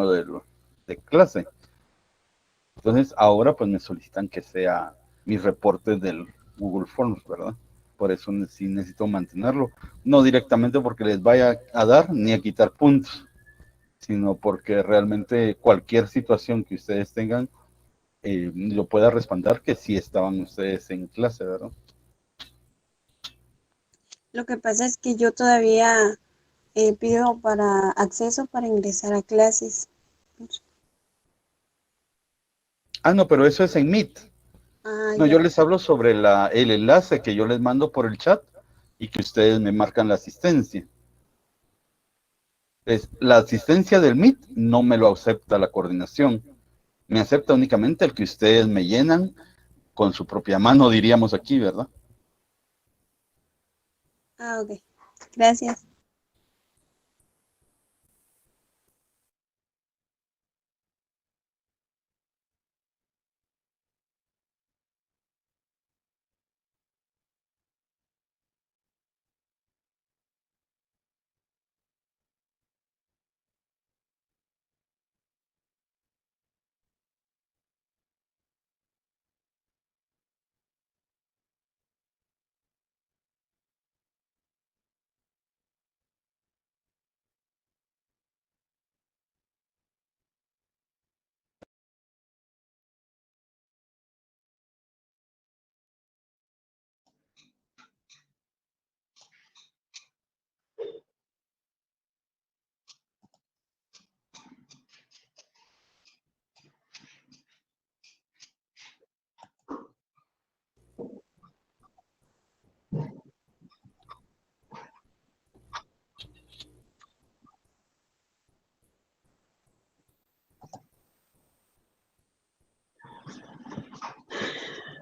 turno de clase. Entonces, ahora pues me solicitan que sea mis reportes del Google Forms, ¿verdad? Por eso sí necesito mantenerlo. No directamente porque les vaya a dar ni a quitar puntos, sino porque realmente cualquier situación que ustedes tengan lo pueda respaldar que sí estaban ustedes en clase, ¿verdad? Lo que pasa es que yo todavía pido para acceso para ingresar a clases. Ah, no, pero eso es en Meet. No, Ya. yo les hablo sobre el enlace que yo les mando por el chat y que ustedes me marcan la asistencia. La asistencia del Meet no me lo acepta la coordinación. Me acepta únicamente el que ustedes me llenan con su propia mano, diríamos aquí, ¿verdad? Ok. Gracias.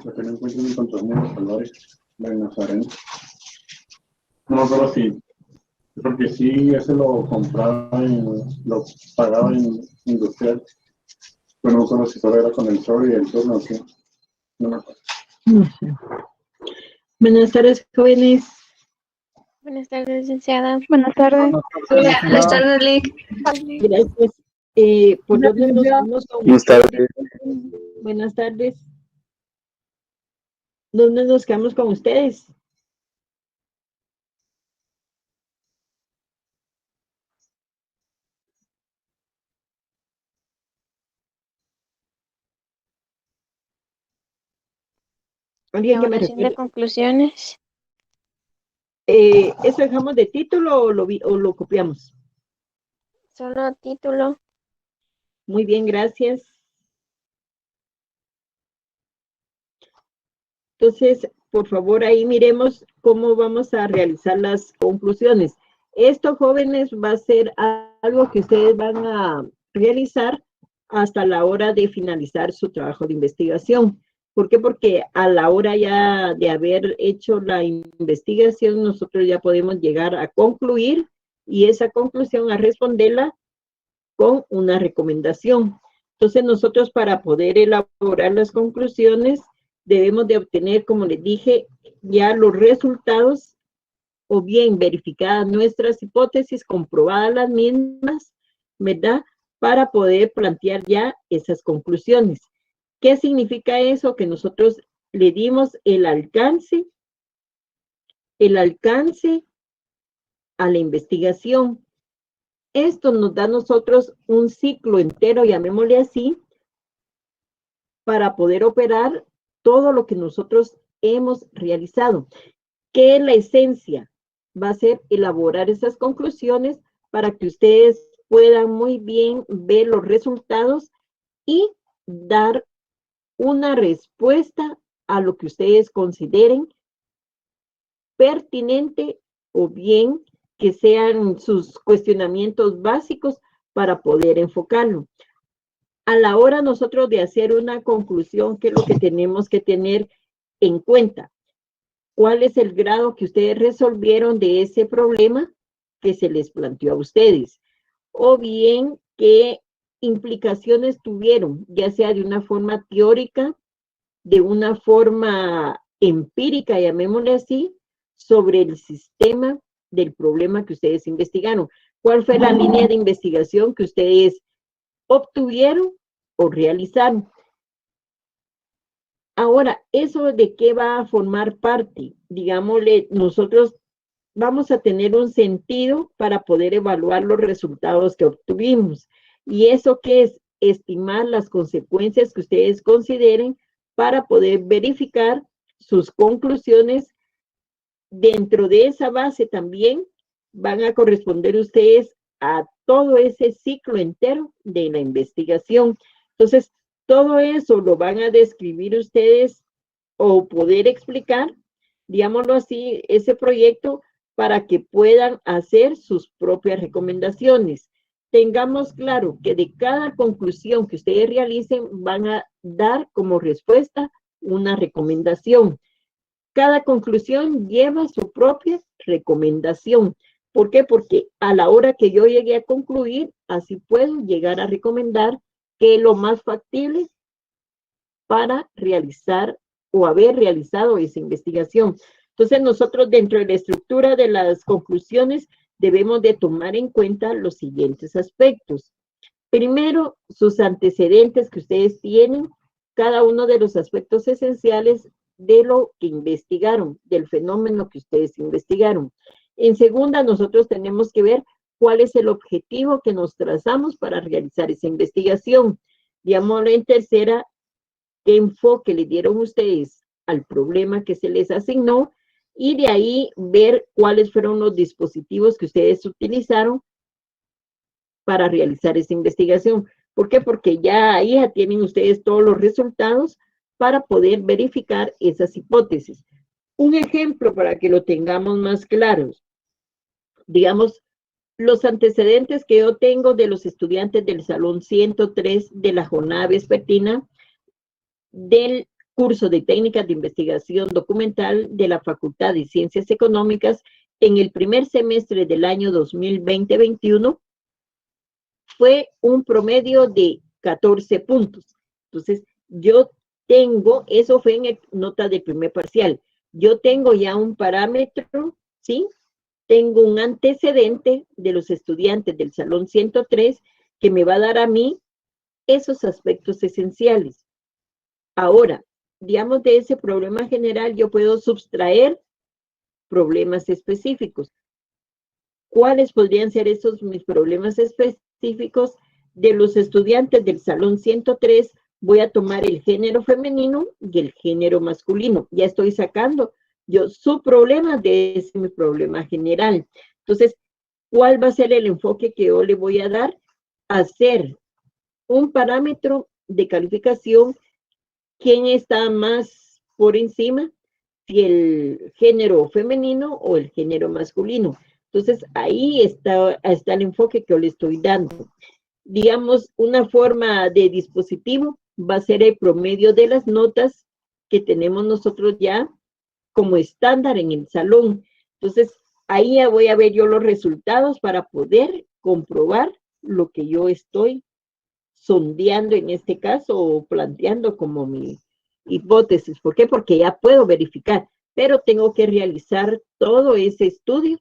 Lo que no encuentro en control de los colores de Nazareno. No, pero sí, porque sí, ese lo compraba lo pagaba en industrial. Pero no solo si solo era con el sol y el turno, ¿o qué? No me acuerdo. Buenas tardes, jóvenes. Buenas tardes, licenciada. Buenas tardes. Buenas tardes, Lick. Gracias. ¿Por dónde nos vamos con Buenas tardes. Buenas tardes. ¿Dónde nos quedamos con ustedes? ¿Alguien que me Elaboración de recuerde? conclusiones. ¿Eso dejamos de título o lo copiamos? Solo título. Muy bien, gracias. Entonces, por favor, ahí miremos cómo vamos a realizar las conclusiones. Esto, jóvenes, va a ser algo que ustedes van a realizar hasta la hora de finalizar su trabajo de investigación. ¿Por qué? Porque a la hora ya de haber hecho la investigación, nosotros ya podemos llegar a concluir y esa conclusión a responderla con una recomendación. Entonces, nosotros para poder elaborar las conclusiones, debemos de obtener, como les dije, ya los resultados o bien verificadas nuestras hipótesis, comprobadas las mismas, ¿verdad? Para poder plantear ya esas conclusiones. ¿Qué significa eso? Que nosotros le dimos el alcance a la investigación. Esto nos da a nosotros un ciclo entero, llamémosle así, para poder operar todo lo que nosotros hemos realizado. ¿Qué es la esencia? Va a ser elaborar esas conclusiones para que ustedes puedan muy bien ver los resultados y dar una respuesta a lo que ustedes consideren pertinente o bien que sean sus cuestionamientos básicos para poder enfocarlo. A la hora nosotros de hacer una conclusión, ¿qué es lo que tenemos que tener en cuenta? ¿Cuál es el grado que ustedes resolvieron de ese problema que se les planteó a ustedes? O bien, ¿qué implicaciones tuvieron, ya sea de una forma teórica, de una forma empírica, llamémosle así, sobre el sistema del problema que ustedes investigaron? ¿Cuál fue la línea de investigación que ustedes obtuvieron o realizaron. Ahora, ¿eso de qué va a formar parte? Digámosle, nosotros vamos a tener un sentido para poder evaluar los resultados que obtuvimos. ¿Y eso qué es? Estimar las consecuencias que ustedes consideren para poder verificar sus conclusiones. Dentro de esa base también van a corresponder ustedes a todo ese ciclo entero de la investigación. Entonces, todo eso lo van a describir ustedes o poder explicar, digámoslo así, ese proyecto para que puedan hacer sus propias recomendaciones. Tengamos claro que de cada conclusión que ustedes realicen van a dar como respuesta una recomendación. Cada conclusión lleva su propia recomendación. ¿Por qué? Porque a la hora que yo llegue a concluir, así puedo llegar a recomendar qué es lo más factible para realizar o haber realizado esa investigación. Entonces, nosotros dentro de la estructura de las conclusiones debemos de tomar en cuenta los siguientes aspectos. Primero, sus antecedentes que ustedes tienen, cada uno de los aspectos esenciales de lo que investigaron, del fenómeno que ustedes investigaron. En segunda, nosotros tenemos que ver cuál es el objetivo que nos trazamos para realizar esa investigación. Digamos, en tercera, qué enfoque le dieron ustedes al problema que se les asignó y de ahí ver cuáles fueron los dispositivos que ustedes utilizaron para realizar esa investigación. ¿Por qué? Porque ahí ya tienen ustedes todos los resultados para poder verificar esas hipótesis. Un ejemplo para que lo tengamos más claros. Digamos, los antecedentes que yo tengo de los estudiantes del Salón 103 de la jornada vespertina del curso de técnicas de investigación documental de la Facultad de Ciencias Económicas en el primer semestre del año 2020-21 fue un promedio de 14 puntos. Entonces, yo tengo, eso fue en nota de primer parcial, yo tengo ya un parámetro, ¿sí? Tengo un antecedente de los estudiantes del Salón 103 que me va a dar a mí esos aspectos esenciales. Ahora, digamos, de ese problema general yo puedo subtraer problemas específicos. ¿Cuáles podrían ser esos mis problemas específicos? De los estudiantes del Salón 103, voy a tomar el género femenino y el género masculino. Ya estoy sacando yo su problema de ese mi problema general. Entonces, ¿cuál va a ser el enfoque que yo le voy a dar? Hacer un parámetro de calificación. ¿Quién está más por encima? Si el género femenino o el género masculino. Entonces, ahí está el enfoque que yo le estoy dando. Digamos, una forma de dispositivo va a ser el promedio de las notas que tenemos nosotros ya como estándar en el salón. Entonces, ahí ya voy a ver yo los resultados para poder comprobar lo que yo estoy sondeando en este caso o planteando como mi hipótesis. ¿Por qué? Porque ya puedo verificar, pero tengo que realizar todo ese estudio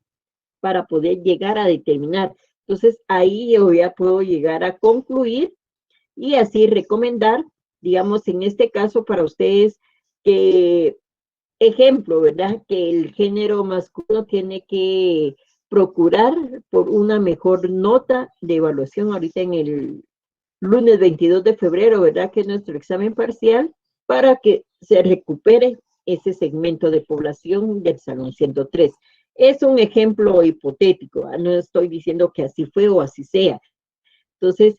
para poder llegar a determinar. Entonces, ahí yo ya puedo llegar a concluir y así recomendar, digamos, en este caso para ustedes, que, ejemplo, ¿verdad? Que el género masculino tiene que procurar por una mejor nota de evaluación ahorita en el lunes 22 de febrero, ¿verdad? Que es nuestro examen parcial, para que se recupere ese segmento de población del Salón 103. Es un ejemplo hipotético, ¿verdad? No estoy diciendo que así fue o así sea. Entonces,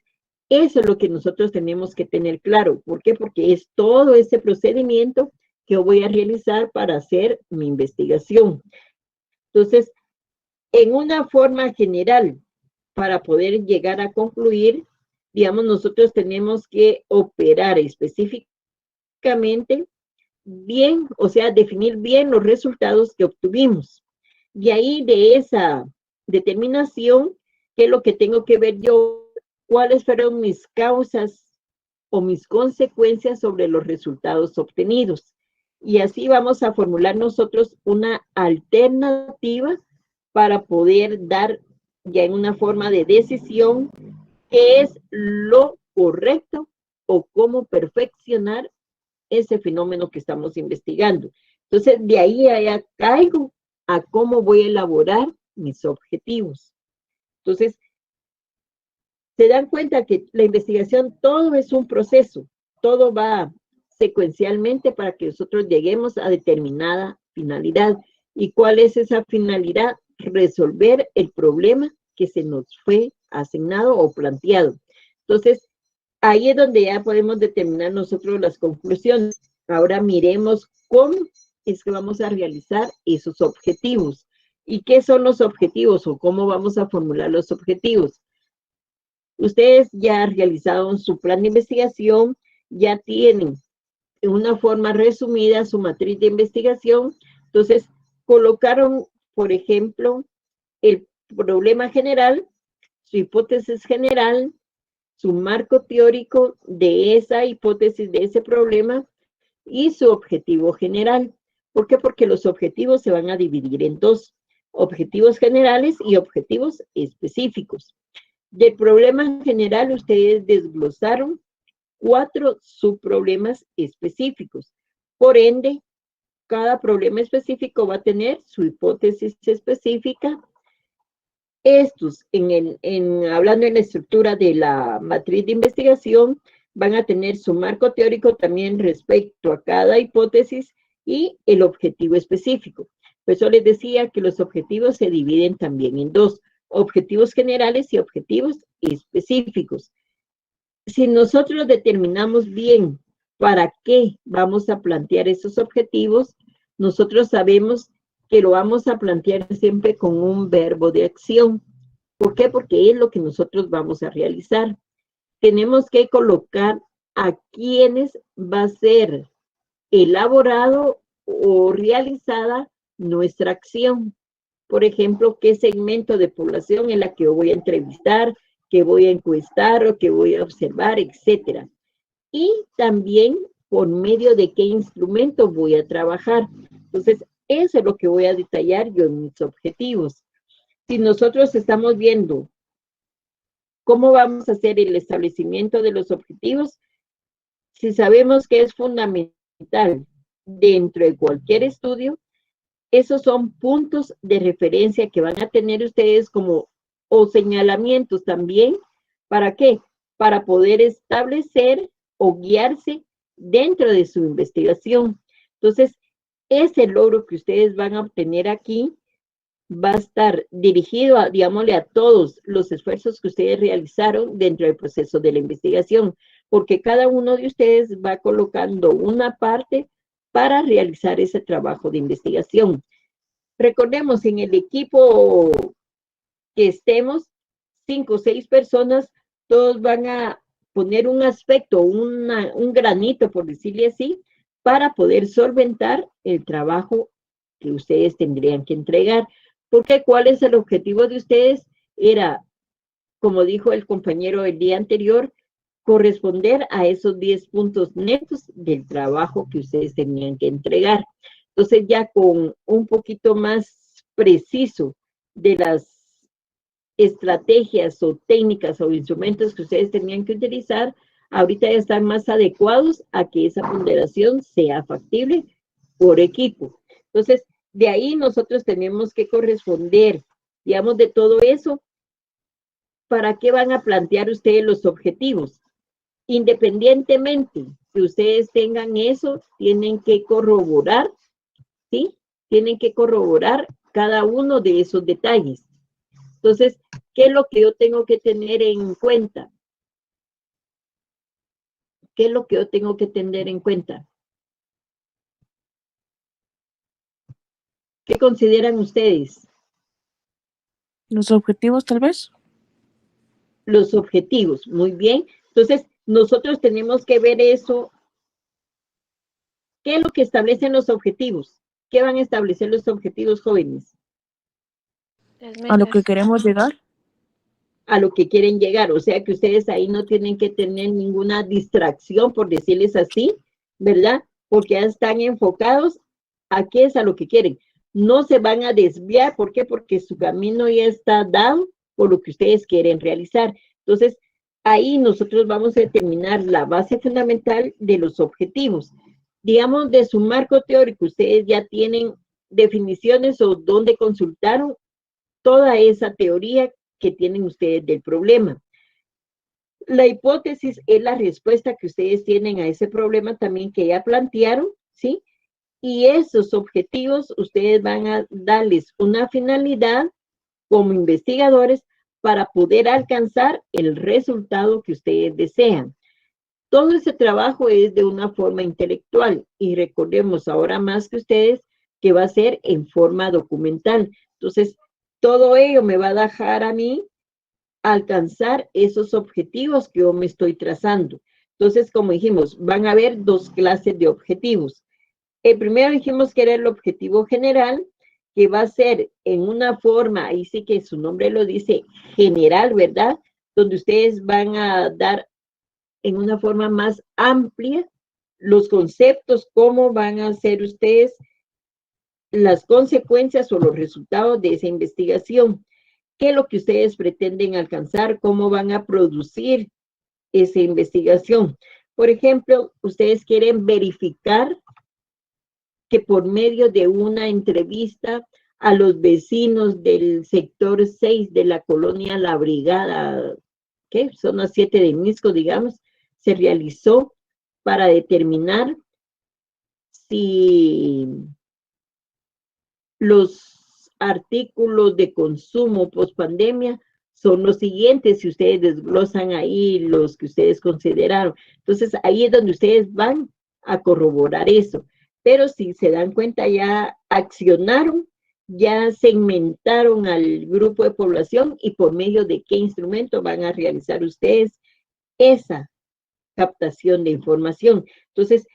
eso es lo que nosotros tenemos que tener claro. ¿Por qué? Porque es todo ese procedimiento que yo voy a realizar para hacer mi investigación. Entonces, en una forma general, para poder llegar a concluir, digamos, nosotros tenemos que operar específicamente bien, o sea, definir bien los resultados que obtuvimos. Y ahí de esa determinación, ¿qué es lo que tengo que ver yo? ¿Cuáles fueron mis causas o mis consecuencias sobre los resultados obtenidos? Y así vamos a formular nosotros una alternativa para poder dar ya en una forma de decisión qué es lo correcto o cómo perfeccionar ese fenómeno que estamos investigando. Entonces, de ahí ya caigo a cómo voy a elaborar mis objetivos. Entonces, se dan cuenta que la investigación, todo es un proceso, todo va secuencialmente para que nosotros lleguemos a determinada finalidad. ¿Y cuál es esa finalidad? Resolver el problema que se nos fue asignado o planteado. Entonces, ahí es donde ya podemos determinar nosotros las conclusiones. Ahora miremos cómo es que vamos a realizar esos objetivos. ¿Y qué son los objetivos o cómo vamos a formular los objetivos? Ustedes ya realizaron su plan de investigación, ya tienen en una forma resumida su matriz de investigación. Entonces, colocaron, por ejemplo, el problema general, su hipótesis general, su marco teórico de esa hipótesis, de ese problema, y su objetivo general. ¿Por qué? Porque los objetivos se van a dividir en dos, objetivos generales y objetivos específicos. Del problema general, ustedes desglosaron 4 subproblemas específicos. Por ende, cada problema específico va a tener su hipótesis específica. Estos, hablando en la estructura de la matriz de investigación, van a tener su marco teórico también respecto a cada hipótesis y el objetivo específico. Por eso les decía que los objetivos se dividen también en dos, objetivos generales y objetivos específicos. Si nosotros determinamos bien para qué vamos a plantear esos objetivos, nosotros sabemos que lo vamos a plantear siempre con un verbo de acción. ¿Por qué? Porque es lo que nosotros vamos a realizar. Tenemos que colocar a quienes va a ser elaborado o realizada nuestra acción. Por ejemplo, qué segmento de población es la que yo voy a entrevistar, que voy a encuestar o que voy a observar, etcétera. Y también por medio de qué instrumento voy a trabajar. Entonces, eso es lo que voy a detallar yo en mis objetivos. Si nosotros estamos viendo cómo vamos a hacer el establecimiento de los objetivos, si sabemos que es fundamental dentro de cualquier estudio, esos son puntos de referencia que van a tener ustedes como o señalamientos también. ¿Para qué? Para poder establecer o guiarse dentro de su investigación. Entonces, ese logro que ustedes van a obtener aquí va a estar dirigido a, digámosle, a todos los esfuerzos que ustedes realizaron dentro del proceso de la investigación, porque cada uno de ustedes va colocando una parte para realizar ese trabajo de investigación. Recordemos, en el equipo que estemos, 5 o 6 personas, todos van a poner un aspecto, un granito, por decirle así, para poder solventar el trabajo que ustedes tendrían que entregar. Porque ¿cuál es el objetivo de ustedes? Era, como dijo el compañero el día anterior, corresponder a esos 10 puntos netos del trabajo que ustedes tenían que entregar. Entonces, ya con un poquito más preciso de las estrategias o técnicas o instrumentos que ustedes tenían que utilizar, ahorita ya están más adecuados a que esa ponderación sea factible por equipo. Entonces, de ahí nosotros tenemos que corresponder, digamos, de todo eso. ¿Para qué van a plantear ustedes los objetivos? Independientemente que ustedes tengan eso, tienen que corroborar, ¿sí? Tienen que corroborar cada uno de esos detalles. Entonces, ¿qué es lo que yo tengo que tener en cuenta? ¿Qué es lo que yo tengo que tener en cuenta? ¿Qué consideran ustedes? Los objetivos, tal vez. Los objetivos, muy bien. Entonces, nosotros tenemos que ver eso. ¿Qué es lo que establecen los objetivos? ¿Qué van a establecer los objetivos, jóvenes? A lo que queremos llegar. A lo que quieren llegar. O sea que ustedes ahí no tienen que tener ninguna distracción, por decirles así, ¿verdad? Porque ya están enfocados a qué es a lo que quieren. No se van a desviar. ¿Por qué? Porque su camino ya está dado por lo que ustedes quieren realizar. Entonces, ahí nosotros vamos a determinar la base fundamental de los objetivos. Digamos, de su marco teórico, ustedes ya tienen definiciones o donde consultaron toda esa teoría que tienen ustedes del problema. La hipótesis es la respuesta que ustedes tienen a ese problema también que ya plantearon, ¿sí? Y esos objetivos ustedes van a darles una finalidad como investigadores para poder alcanzar el resultado que ustedes desean. Todo ese trabajo es de una forma intelectual y recordemos ahora más que ustedes que va a ser en forma documental. Entonces, todo ello me va a dejar a mí alcanzar esos objetivos que yo me estoy trazando. Entonces, como dijimos, van a haber dos clases de objetivos. El primero dijimos que era el objetivo general, que va a ser en una forma, ahí sí que su nombre lo dice, general, ¿verdad? Donde ustedes van a dar en una forma más amplia los conceptos, cómo van a hacer ustedes las consecuencias o los resultados de esa investigación, qué es lo que ustedes pretenden alcanzar, cómo van a producir esa investigación. Por ejemplo, ustedes quieren verificar que por medio de una entrevista a los vecinos del sector 6 de la colonia La Brigada, ¿qué? Zona 7 de Misco, digamos, se realizó para determinar si los artículos de consumo post pandemia son los siguientes, si ustedes desglosan ahí los que ustedes consideraron. Entonces, ahí es donde ustedes van a corroborar eso. Pero si se dan cuenta, ya accionaron, ya segmentaron al grupo de población y por medio de qué instrumento van a realizar ustedes esa captación de información. Entonces,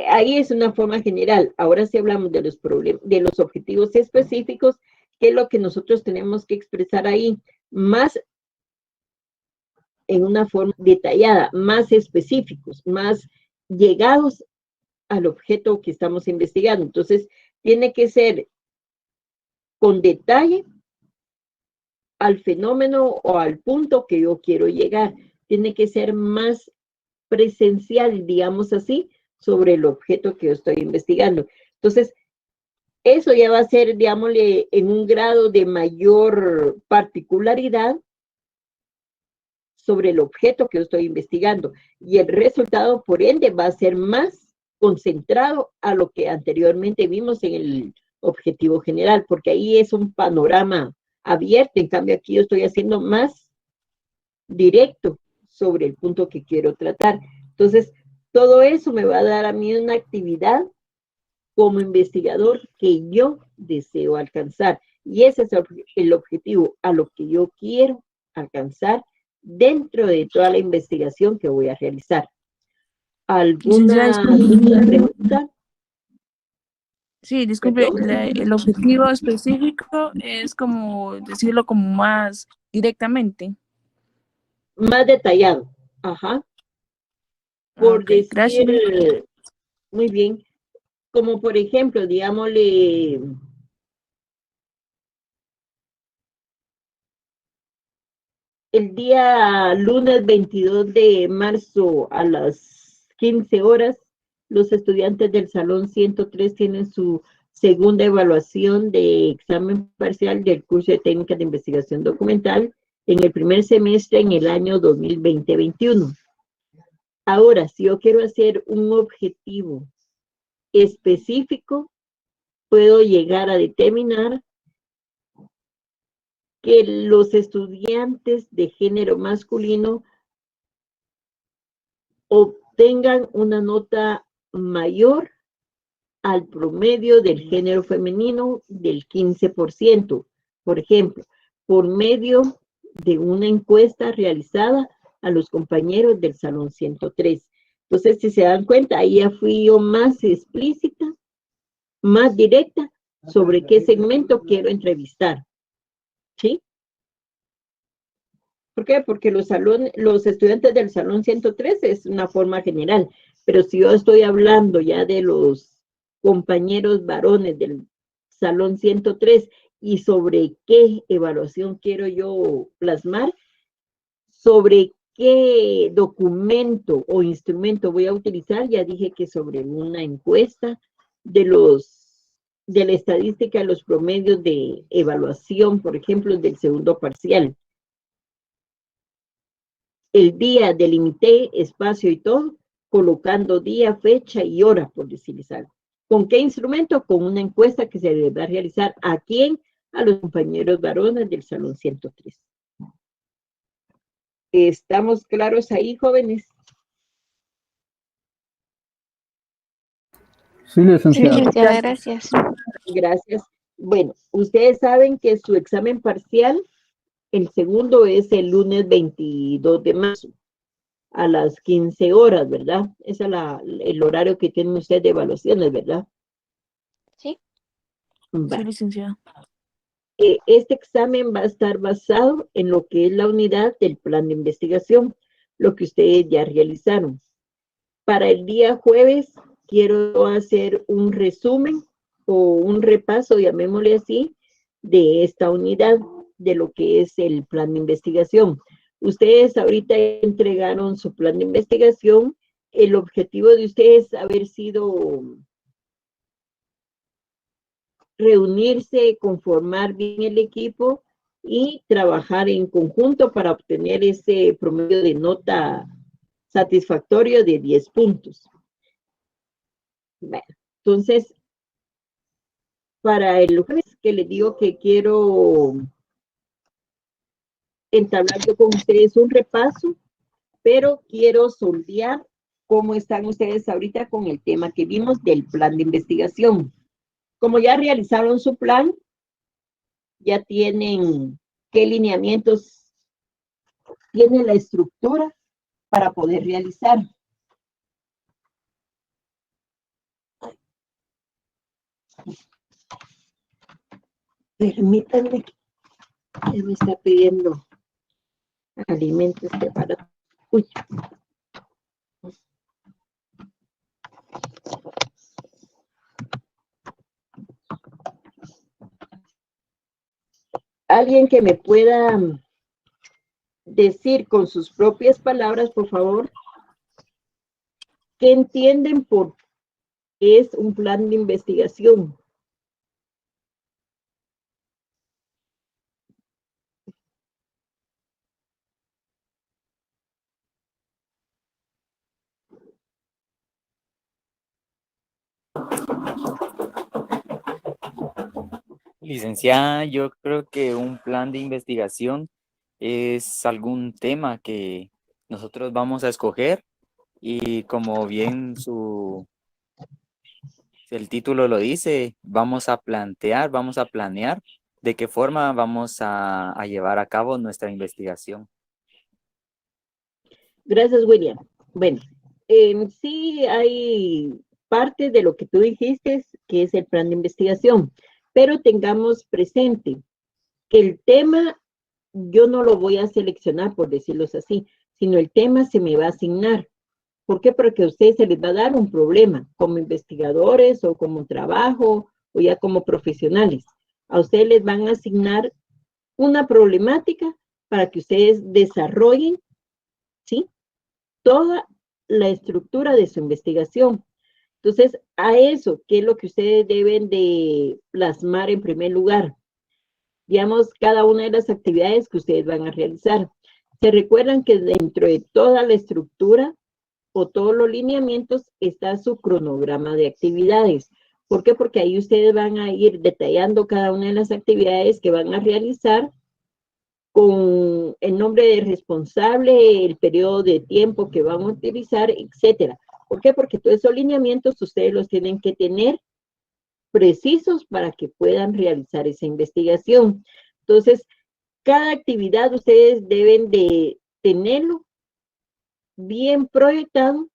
ahí es una forma general. Ahora sí hablamos de los problemas, de los objetivos específicos, que es lo que nosotros tenemos que expresar ahí, más en una forma detallada, más específicos, más llegados al objeto que estamos investigando. Entonces, tiene que ser con detalle al fenómeno o al punto que yo quiero llegar. Tiene que ser más presencial, digamos así, sobre el objeto que yo estoy investigando. Entonces, eso ya va a ser, digámosle, en un grado de mayor particularidad sobre el objeto que yo estoy investigando. Y el resultado, por ende, va a ser más concentrado a lo que anteriormente vimos en el objetivo general, porque ahí es un panorama abierto. En cambio, aquí yo estoy haciendo más directo sobre el punto que quiero tratar. Entonces, todo eso me va a dar a mí una actividad como investigador que yo deseo alcanzar. Y ese es el objetivo a lo que yo quiero alcanzar dentro de toda la investigación que voy a realizar. ¿Alguna pregunta? Sí, disculpe, ¿Perdón? el objetivo específico es como decirlo como más directamente. Más detallado. Ajá. Ah, Por ok, decir, gracias. muy bien, como por ejemplo, digámosle, el día lunes 22 de marzo a las 15 horas, los estudiantes del Salón 103 tienen su segunda evaluación de examen parcial del curso de técnicas de investigación documental en el primer semestre en el año 2020-21. Ahora, si yo quiero hacer un objetivo específico, puedo llegar a determinar que los estudiantes de género masculino obtengan una nota mayor al promedio del género femenino del 15%, por ejemplo, por medio de una encuesta realizada a los compañeros del Salón 103. Entonces, si se dan cuenta, ahí ya fui yo más explícita, más directa sobre qué segmento quiero entrevistar. ¿Sí? ¿Por qué? Porque los estudiantes del Salón 103 es una forma general, pero si yo estoy hablando ya de los compañeros varones del Salón 103 y sobre qué evaluación quiero yo plasmar, ¿Sobre qué documento o instrumento voy a utilizar? Ya dije que sobre una encuesta de la estadística de los promedios de evaluación, por ejemplo, del segundo parcial. El día delimité espacio y todo, colocando día, fecha y hora, por decirles algo. ¿Con qué instrumento? Con una encuesta que se le va a realizar ¿a quién? A los compañeros varones del Salón 103. ¿Estamos claros ahí, jóvenes? Sí, Sí, licenciada. licenciada, gracias. Gracias. Bueno, ustedes saben que su examen parcial, el segundo es el lunes 22 de marzo, a las 15 horas, ¿verdad? Ese es el horario que tienen ustedes de evaluaciones, ¿verdad? Sí. Va. Sí, licenciada. Este examen va a estar basado en lo que es la unidad del plan de investigación, lo que ustedes ya realizaron. Para el día jueves quiero hacer un resumen o un repaso, llamémosle así, de esta unidad, de lo que es el plan de investigación. Ustedes ahorita entregaron su plan de investigación. El objetivo de ustedes haber sido reunirse, conformar bien el equipo y trabajar en conjunto para obtener ese promedio de nota satisfactorio de 10 puntos. Bueno, entonces, para el jueves que les digo que quiero entablar yo con ustedes un repaso, pero quiero sondear cómo están ustedes ahorita con el tema que vimos del plan de investigación. Como ya realizaron su plan, ya tienen qué lineamientos tiene la estructura para poder realizar. Permítanme, que me está pidiendo alimentos preparados. Uy. Alguien que me pueda decir con sus propias palabras, por favor, ¿qué entienden por qué es un plan de investigación? Licenciada, yo creo que un plan de investigación es algún tema que nosotros vamos a escoger y como bien el título lo dice, vamos a plantear, vamos a planear de qué forma vamos a llevar a cabo nuestra investigación. Gracias, William. Bueno, sí hay parte de lo que tú dijiste, que es el plan de investigación, pero tengamos presente que el tema yo no lo voy a seleccionar, por decirlo así, sino el tema se me va a asignar. ¿Por qué? Porque a ustedes se les va a dar un problema como investigadores o como trabajo o ya como profesionales. A ustedes les van a asignar una problemática para que ustedes desarrollen, ¿sí?, toda la estructura de su investigación. Entonces, a eso, ¿qué es lo que ustedes deben de plasmar en primer lugar? Digamos, cada una de las actividades que ustedes van a realizar. Se recuerdan que dentro de toda la estructura o todos los lineamientos está su cronograma de actividades. ¿Por qué? Porque ahí ustedes van a ir detallando cada una de las actividades que van a realizar con el nombre de responsable, el periodo de tiempo que van a utilizar, etcétera. ¿Por qué? Porque todos esos lineamientos ustedes los tienen que tener precisos para que puedan realizar esa investigación. Entonces, cada actividad ustedes deben de tenerlo bien proyectado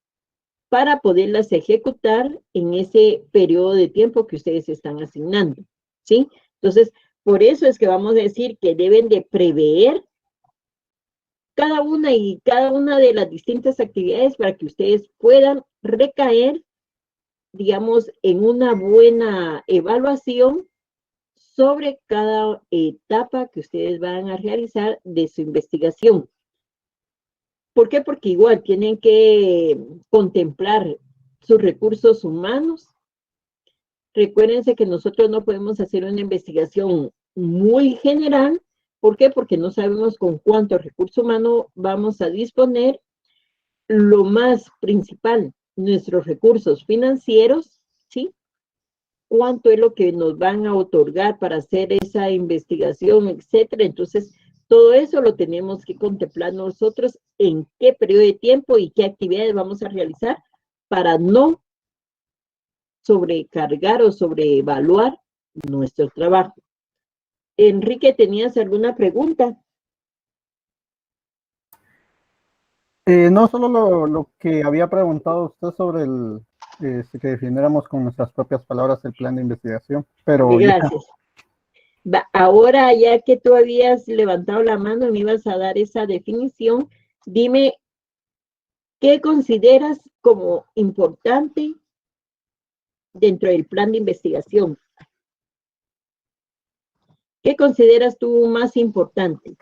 para poderlas ejecutar en ese periodo de tiempo que ustedes están asignando, ¿sí? Entonces, por eso es que vamos a decir que deben de prever cada una de las distintas actividades para que ustedes puedan recaer, digamos, en una buena evaluación sobre cada etapa que ustedes van a realizar de su investigación. ¿Por qué? Porque igual tienen que contemplar sus recursos humanos. Recuérdense que nosotros no podemos hacer una investigación muy general. ¿Por qué? Porque no sabemos con cuánto recurso humano vamos a disponer. Lo más principal, nuestros recursos financieros, ¿sí? Cuánto es lo que nos van a otorgar para hacer esa investigación, etcétera. Entonces, todo eso lo tenemos que contemplar nosotros en qué periodo de tiempo y qué actividades vamos a realizar para no sobrecargar o sobreevaluar nuestro trabajo. Enrique, ¿tenías alguna pregunta? No solo lo que había preguntado usted sobre que definiéramos con nuestras propias palabras el plan de investigación, pero ya. Gracias. Ahora, ya que tú habías levantado la mano y me ibas a dar esa definición, dime, ¿qué consideras como importante dentro del plan de investigación? ¿Qué consideras tú más importante?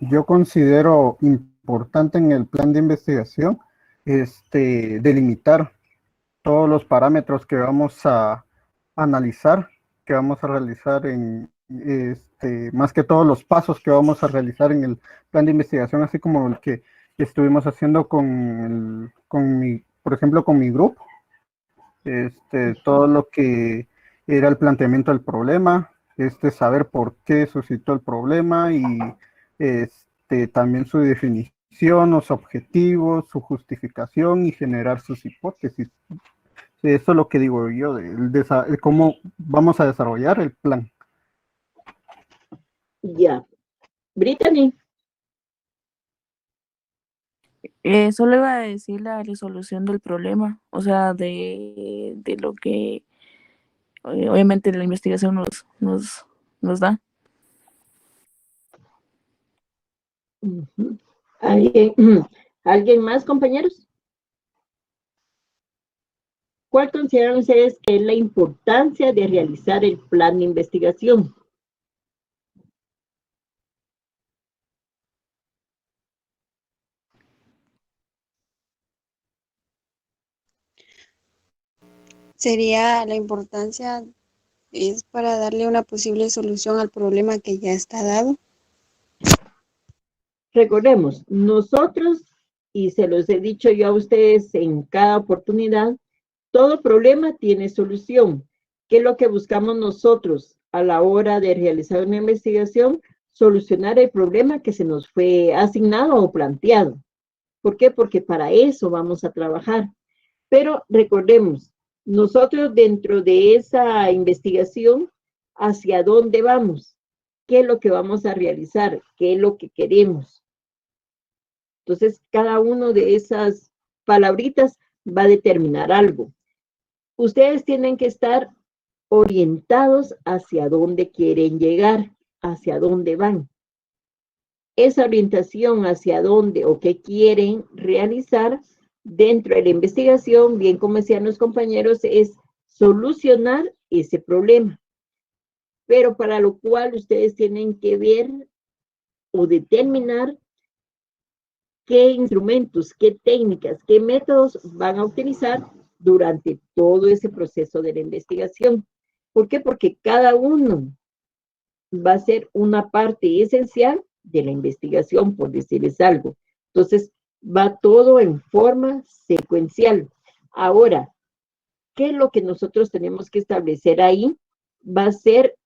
Yo considero importante en el plan de investigación delimitar todos los parámetros que vamos a analizar, que vamos a realizar más que todos los pasos que vamos a realizar en el plan de investigación, así como el que estuvimos haciendo por ejemplo, con mi grupo, todo lo que era el planteamiento del problema, saber por qué suscitó el problema y también su definición, los objetivos, su justificación y generar sus hipótesis. Eso es lo que digo yo, de cómo vamos a desarrollar el plan. Ya. Brittany. Solo iba a decir la resolución del problema, o sea, de lo que obviamente la investigación nos da. ¿Alguien más, compañeros? ¿Cuál consideran ustedes que es la importancia de realizar el plan de investigación? Sería la importancia, es para darle una posible solución al problema que ya está dado. Recordemos, nosotros, y se los he dicho yo a ustedes en cada oportunidad, todo problema tiene solución. ¿Qué es lo que buscamos nosotros a la hora de realizar una investigación? Solucionar el problema que se nos fue asignado o planteado. ¿Por qué? Porque para eso vamos a trabajar. Pero recordemos, nosotros dentro de esa investigación, ¿hacia dónde vamos? ¿Qué es lo que vamos a realizar? ¿Qué es lo que queremos? Entonces, cada uno de esas palabritas va a determinar algo. Ustedes tienen que estar orientados hacia dónde quieren llegar, hacia dónde van. Esa orientación hacia dónde o qué quieren realizar dentro de la investigación, bien como decían los compañeros, es solucionar ese problema. Pero para lo cual ustedes tienen que ver o determinar qué instrumentos, qué técnicas, qué métodos van a utilizar durante todo ese proceso de la investigación. ¿Por qué? Porque cada uno va a ser una parte esencial de la investigación, por decirles algo. Entonces, va todo en forma secuencial. Ahora, ¿qué es lo que nosotros tenemos que establecer ahí? Va a ser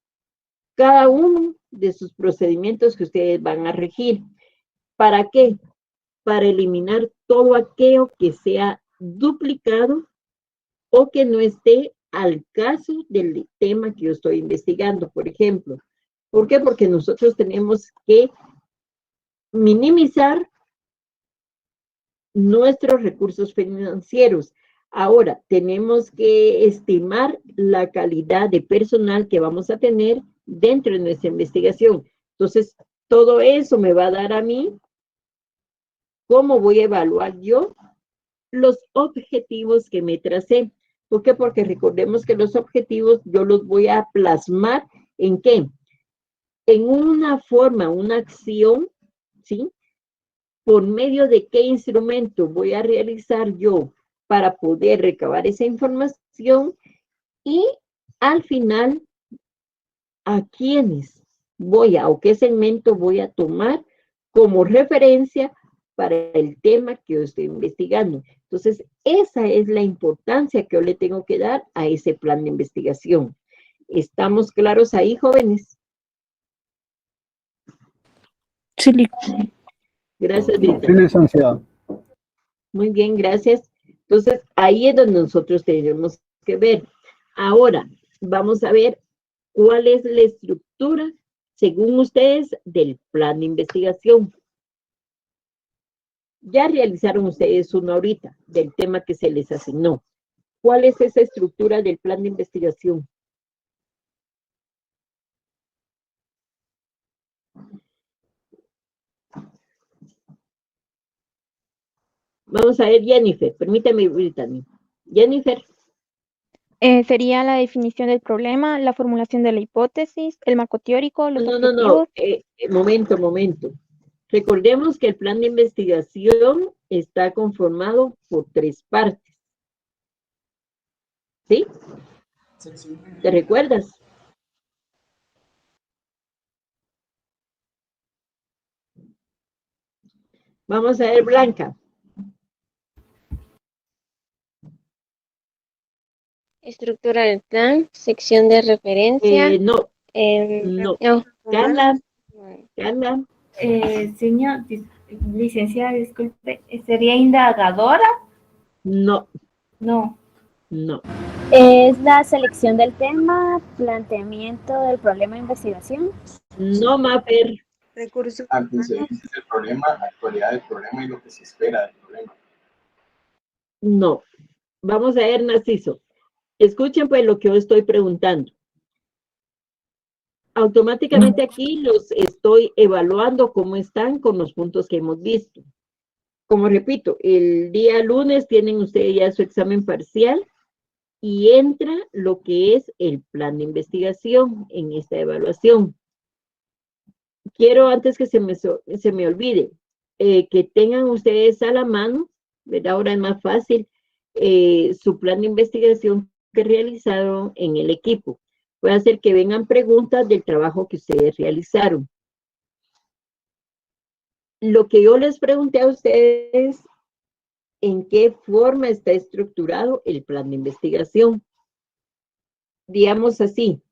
cada uno de sus procedimientos que ustedes van a regir. ¿Para qué? Para eliminar todo aquello que sea duplicado o que no esté al caso del tema que yo estoy investigando, por ejemplo. ¿Por qué? Porque nosotros tenemos que minimizar nuestros recursos financieros. Ahora, tenemos que estimar la calidad de personal que vamos a tener dentro de nuestra investigación. Entonces, todo eso me va a dar a mí cómo voy a evaluar yo los objetivos que me tracé. ¿Por qué? Porque recordemos que los objetivos yo los voy a plasmar ¿en qué? En una forma, una acción, ¿sí? por medio de qué instrumento voy a realizar yo para poder recabar esa información y al final a quiénes voy a o qué segmento voy a tomar como referencia para el tema que yo estoy investigando. Entonces, esa es la importancia que yo le tengo que dar a ese plan de investigación. ¿Estamos claros ahí, jóvenes? Sí, Gracias, Brita. Sí, licenciado. Muy bien, gracias. Entonces, ahí es donde nosotros tenemos que ver. Ahora, vamos a ver cuál es la estructura, según ustedes, del plan de investigación. Ya realizaron ustedes uno ahorita, del tema que se les asignó. ¿Cuál es esa estructura del plan de investigación? Vamos a ver, Jennifer, permítame, Brittany. Jennifer. Sería la definición del problema, la formulación de la hipótesis, el marco teórico, los No. objetivos. Momento. Recordemos que el plan de investigación está conformado por 3 partes. ¿Sí? ¿Te recuerdas? Vamos a ver, Blanca. Estructura del plan, sección de referencia. No. No. Carla. Señor, licenciada, disculpe, ¿sería indagadora? No. No. ¿Es la selección del tema, planteamiento del problema de investigación? No, Mafer. Recursos. Antecedentes del problema, actualidad del problema y lo que se espera del problema. No. Vamos a ver, Narciso. Escuchen pues lo que yo estoy preguntando. Automáticamente aquí los estoy evaluando cómo están con los puntos que hemos visto. Como repito, el día lunes tienen ustedes ya su examen parcial y entra lo que es el plan de investigación en esta evaluación. Quiero, antes que se me olvide, que tengan ustedes a la mano, ¿verdad? Ahora es más fácil, su plan de investigación que realizaron en el equipo. Puede hacer que vengan preguntas del trabajo que ustedes realizaron. Lo que yo les pregunté a ustedes, ¿en qué forma está estructurado el plan de investigación? Digamos así,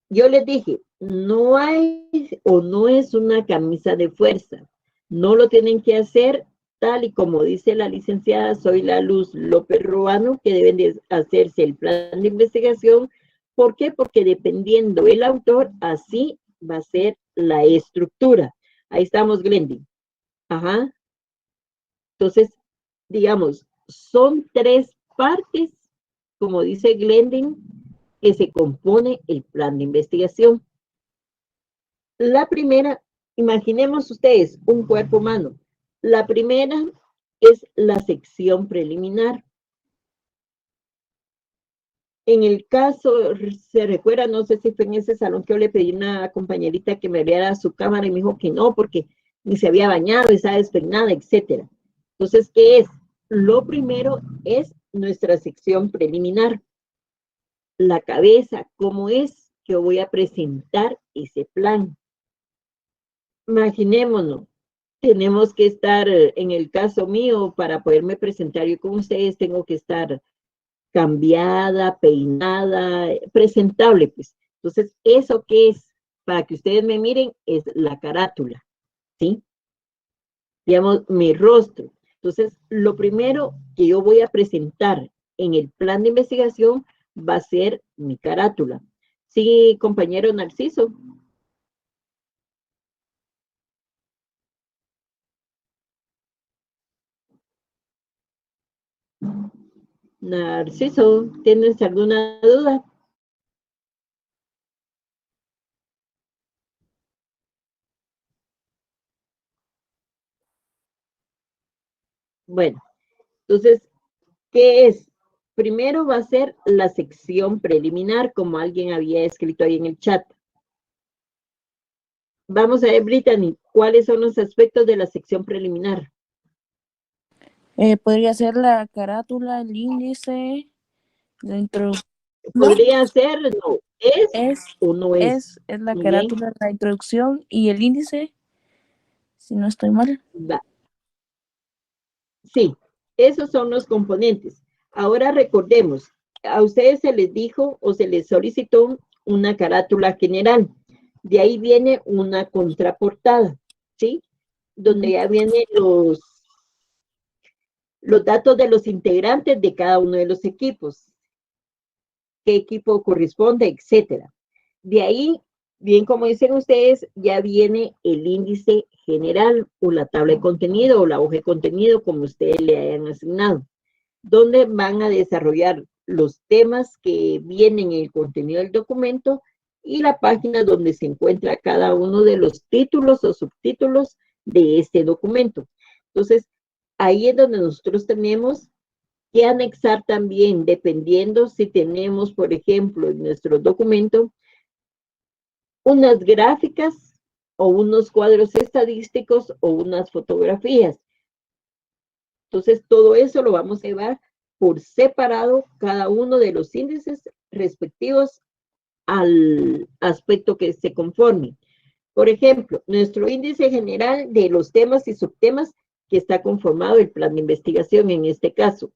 yo les dije, no hay o no es una camisa de fuerza. No lo tienen que hacer tal y como dice la licenciada Zoila Luz López Ruano, que deben de hacerse el plan de investigación. ¿Por qué? Porque dependiendo del autor, así va a ser la estructura. Ahí estamos, Glendy. Ajá. Entonces, digamos, son 3 partes, como dice Glendin, que se compone el plan de investigación. La primera, imaginemos ustedes un cuerpo humano. La primera es la sección preliminar. En el caso, se recuerda, no sé si fue en ese salón que yo le pedí a una compañerita que me abriera su cámara y me dijo que no, porque ni se había bañado, estaba despeinada, etc. Entonces, ¿qué es? Lo primero es nuestra sección preliminar. La cabeza, ¿cómo es que voy a presentar ese plan? Imaginémonos, tenemos que estar, en el caso mío, para poderme presentar yo con ustedes, tengo que estar cambiada, peinada, presentable, pues. Entonces, ¿eso qué es? Para que ustedes me miren, es la carátula, ¿sí? Digamos, mi rostro. Entonces, lo primero que yo voy a presentar en el plan de investigación va a ser mi carátula. Sí, compañero Narciso. Narciso, ¿tienes alguna duda? Bueno, entonces, ¿qué es? Primero va a ser la sección preliminar, como alguien había escrito ahí en el chat. Vamos a ver, Brittany, ¿cuáles son los aspectos de la sección preliminar? Podría ser la carátula, el índice, la introducción. Podría ser, no, es o no es. Es la Muy bien. carátula, la introducción y el índice, si no estoy mal. Va. Sí, esos son los componentes. Ahora recordemos, a ustedes se les dijo o se les solicitó una carátula general. De ahí viene una contraportada, ¿sí? Donde ya vienen los datos de los integrantes de cada uno de los equipos, qué equipo corresponde, etcétera. De ahí, bien como dicen ustedes, ya viene el índice general o la tabla de contenido o la hoja de contenido, como ustedes le hayan asignado, donde van a desarrollar los temas que vienen en el contenido del documento y la página donde se encuentra cada uno de los títulos o subtítulos de este documento. Entonces, ahí es donde nosotros tenemos que anexar también, dependiendo si tenemos, por ejemplo, en nuestro documento, unas gráficas o unos cuadros estadísticos o unas fotografías. Entonces, todo eso lo vamos a llevar por separado, cada uno de los índices respectivos al aspecto que se conforme. Por ejemplo, nuestro índice general de los temas y subtemas que está conformado el plan de investigación en este caso.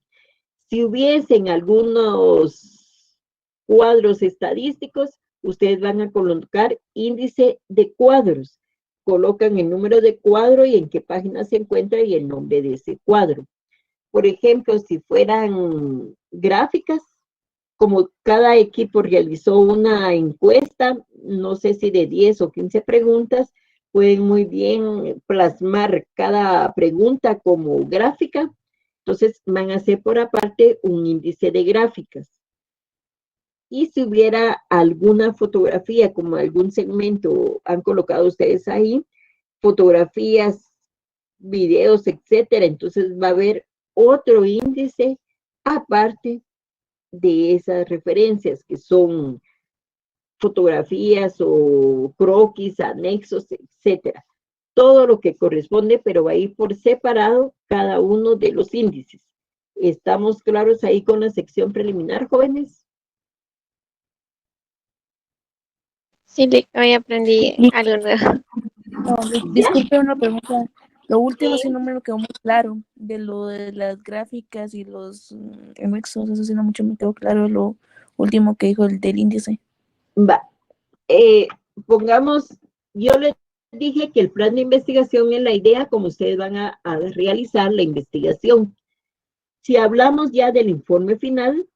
Si hubiesen algunos cuadros estadísticos, ustedes van a colocar índice de cuadros. Colocan el número de cuadro y en qué página se encuentra y el nombre de ese cuadro. Por ejemplo, si fueran gráficas, como cada equipo realizó una encuesta, no sé si de 10 o 15 preguntas, pueden muy bien plasmar cada pregunta como gráfica. Entonces van a hacer por aparte un índice de gráficas. Y si hubiera alguna fotografía, como algún segmento han colocado ustedes ahí, fotografías, videos, etcétera, entonces va a haber otro índice aparte de esas referencias que son fotografías o croquis, anexos, etcétera. Todo lo que corresponde, pero va a ir por separado cada uno de los índices. ¿Estamos claros ahí con la sección preliminar, jóvenes? Sí, hoy aprendí algo nuevo. Disculpe una pregunta. Lo último Sí. sí no me lo quedó muy claro, de lo de las gráficas y los remixos, eso sí no mucho me quedó claro lo último que dijo el del índice. Va. Pongamos, yo les dije que el plan de investigación es la idea como ustedes van a realizar la investigación. Si hablamos ya del informe final,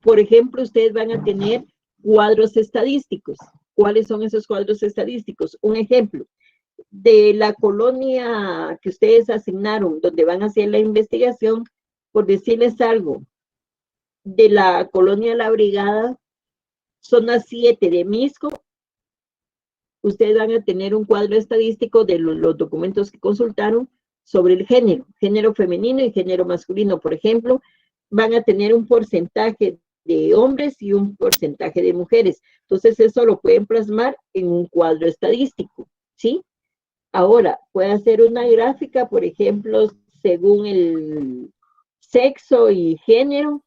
por ejemplo, ustedes van a tener cuadros estadísticos. ¿Cuáles son esos cuadros estadísticos? Un ejemplo, de la colonia que ustedes asignaron, donde van a hacer la investigación, por decirles algo, de la colonia La Brigada, zona 7 de Misco, ustedes van a tener un cuadro estadístico de los documentos que consultaron sobre el género femenino y género masculino, por ejemplo, van a tener un porcentaje de hombres y un porcentaje de mujeres. Entonces, eso lo pueden plasmar en un cuadro estadístico, ¿sí? Ahora, puede hacer una gráfica, por ejemplo, según el sexo y género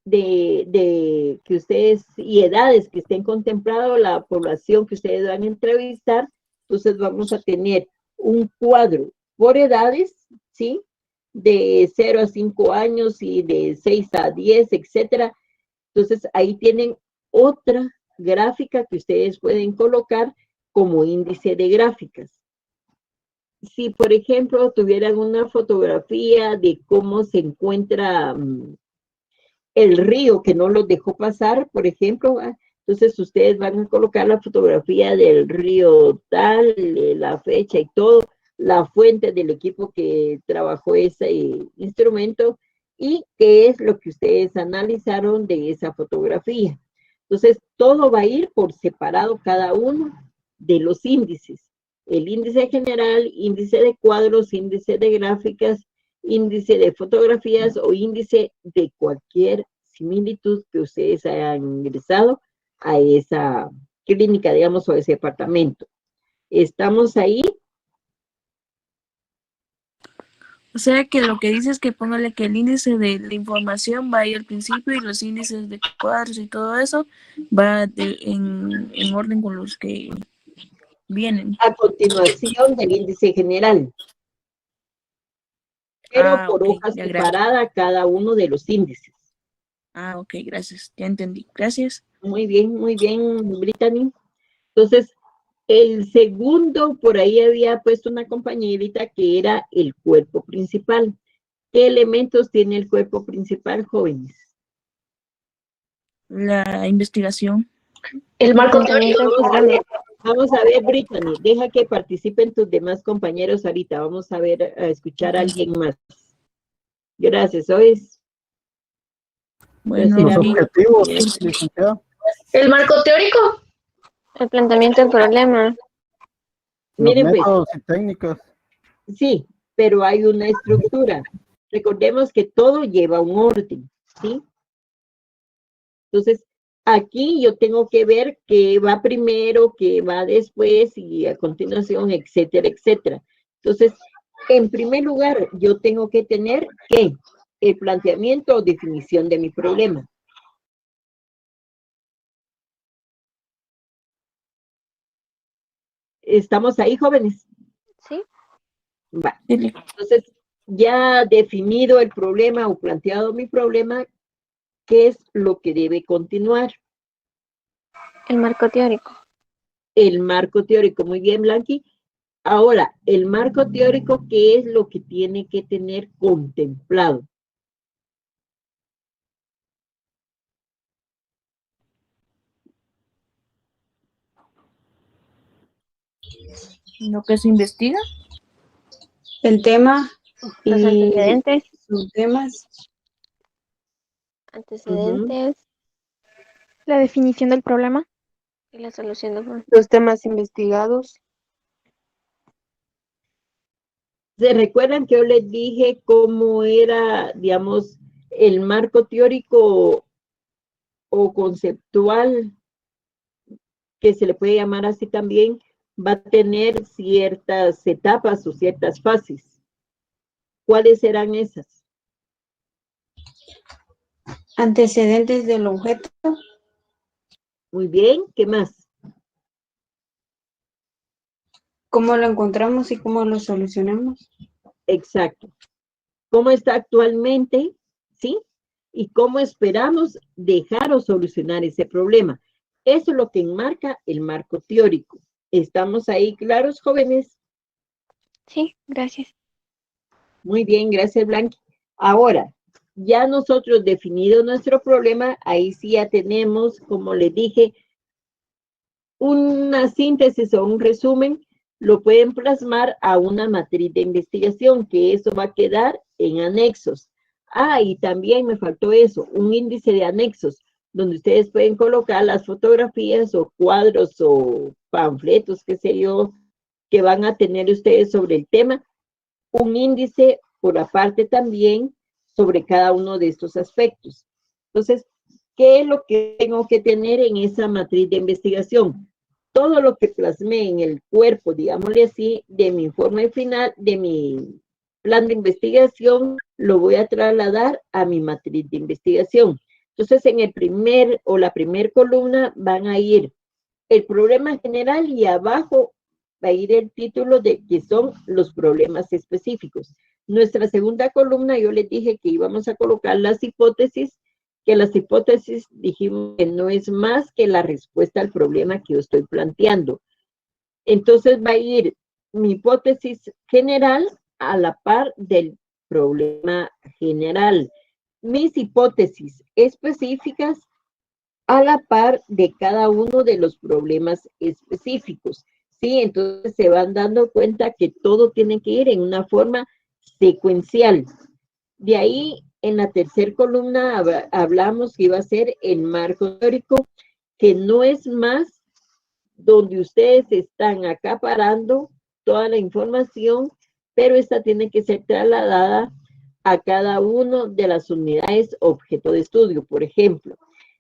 de que ustedes, y edades que estén contemplados, la población que ustedes van a entrevistar. Entonces vamos a tener un cuadro por edades, ¿sí? De 0 a 5 años y de 6 a 10, etcétera. Entonces ahí tienen otra gráfica que ustedes pueden colocar como índice de gráficas. Si, por ejemplo, tuvieran una fotografía de cómo se encuentra el río que no los dejó pasar, por ejemplo, entonces ustedes van a colocar la fotografía del río tal, la fecha y todo, la fuente del equipo que trabajó ese instrumento y qué es lo que ustedes analizaron de esa fotografía. Entonces, todo va a ir por separado cada uno de los índices. El índice general, índice de cuadros, índice de gráficas, índice de fotografías o índice de cualquier similitud que ustedes hayan ingresado a esa clínica, digamos, o a ese departamento. ¿Estamos ahí? O sea que lo que dice es que póngale que el índice de la información va ahí al principio y los índices de cuadros y todo eso va en orden con los que vienen. A continuación del índice general, pero por Ok, hoja ya, gracias. separada cada uno de los índices. Ok, gracias, ya entendí. Gracias. Muy bien, Brittany. Entonces, el segundo, por ahí había puesto una compañerita que era el cuerpo principal. ¿Qué elementos tiene el cuerpo principal, jóvenes? La investigación. El marco Planteamiento del Vamos a problema. ver, vamos a ver, Brittany, deja que participen tus demás compañeros ahorita. Vamos a ver, a escuchar a alguien más. Gracias, Ois. Bueno, Los sí. objetivos, licenciada. El marco teórico. El planteamiento del problema. Los Miren, pues, métodos y técnicas. sí, pero hay una estructura. Recordemos que todo lleva un orden, ¿sí? Entonces, aquí yo tengo que ver qué va primero, qué va después y a continuación, etcétera, etcétera. Entonces, en primer lugar, yo tengo que tener ¿qué? El planteamiento o definición de mi problema. ¿Estamos ahí, jóvenes? Sí. Va. Entonces, ya definido el problema o planteado mi problema, ¿qué es lo que debe continuar? El marco teórico. El marco teórico. Muy bien, Blanqui. Ahora, el marco teórico, ¿qué es lo que tiene que tener contemplado? Lo que se investiga. El tema Los y antecedentes. subtemas. Antecedentes. La definición del problema. Y la solución del problema. Los temas investigados. ¿Se recuerdan que yo les dije cómo era, digamos, el marco teórico o conceptual, que se le puede llamar así también, va a tener ciertas etapas o ciertas fases? ¿Cuáles serán esas? Antecedentes del objeto. Muy bien, ¿qué más? ¿Cómo lo encontramos y cómo lo solucionamos? Exacto. ¿Cómo está actualmente? ¿Sí? Y cómo esperamos dejar o solucionar ese problema. Eso es lo que enmarca el marco teórico. ¿Estamos ahí claros, jóvenes? Sí, gracias. Muy bien, gracias, Blanqui. Ahora, ya nosotros definido nuestro problema, ahí sí ya tenemos, como les dije, una síntesis o un resumen, lo pueden plasmar a una matriz de investigación, que eso va a quedar en anexos. Ah, y también me faltó eso, un índice de anexos, donde ustedes pueden colocar las fotografías o cuadros o panfletos, qué sé yo, que van a tener ustedes sobre el tema, un índice por aparte también sobre cada uno de estos aspectos. Entonces, ¿qué es lo que tengo que tener en esa matriz de investigación? Todo lo que plasmé en el cuerpo, digámosle así, de mi informe final, de mi plan de investigación, lo voy a trasladar a mi matriz de investigación. Entonces, en el primer o la primer columna van a ir el problema general y abajo va a ir el título de que son los problemas específicos. Nuestra segunda columna, yo les dije que íbamos a colocar las hipótesis, que las hipótesis dijimos que no es más que la respuesta al problema que yo estoy planteando. Entonces va a ir mi hipótesis general a la par del problema general. Mis hipótesis específicas a la par de cada uno de los problemas específicos. ¿Sí? Entonces se van dando cuenta que todo tiene que ir en una forma secuencial. De ahí, en la tercera columna, hablamos que iba a ser el marco teórico, que no es más donde ustedes están acaparando toda la información, pero esta tiene que ser trasladada a cada una de las unidades objeto de estudio, por ejemplo.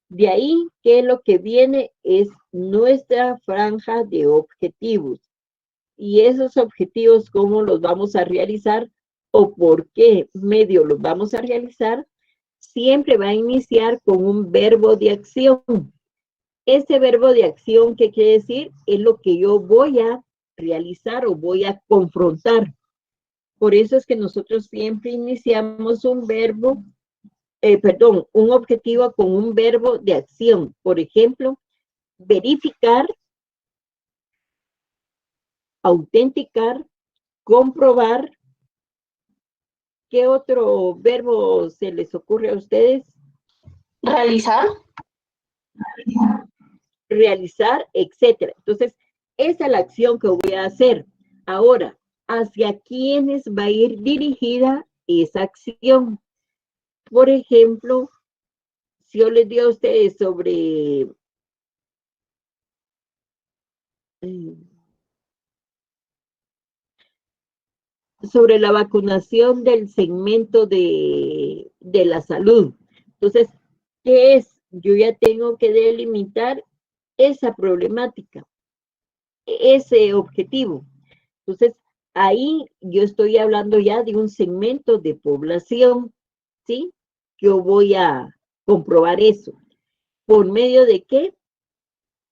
De ahí que lo que viene es nuestra franja de objetivos. Y esos objetivos, ¿cómo los vamos a realizar? o por qué medio lo vamos a realizar, siempre va a iniciar con un verbo de acción. Ese verbo de acción, ¿qué quiere decir? Es lo que yo voy a realizar o voy a confrontar. Por eso es que nosotros siempre iniciamos un verbo, un objetivo con un verbo de acción. Por ejemplo, verificar, autenticar, comprobar. ¿Qué otro verbo se les ocurre a ustedes? Realizar. Realizar, etcétera. Entonces, esa es la acción que voy a hacer. Ahora, ¿hacia quiénes va a ir dirigida esa acción? Por ejemplo, si yo les digo a ustedes sobre la vacunación del segmento de la salud. Entonces, ¿qué es? Yo ya tengo que delimitar esa problemática, ese objetivo. Entonces, ahí yo estoy hablando ya de un segmento de población, ¿sí? Yo voy a comprobar eso. ¿Por medio de qué?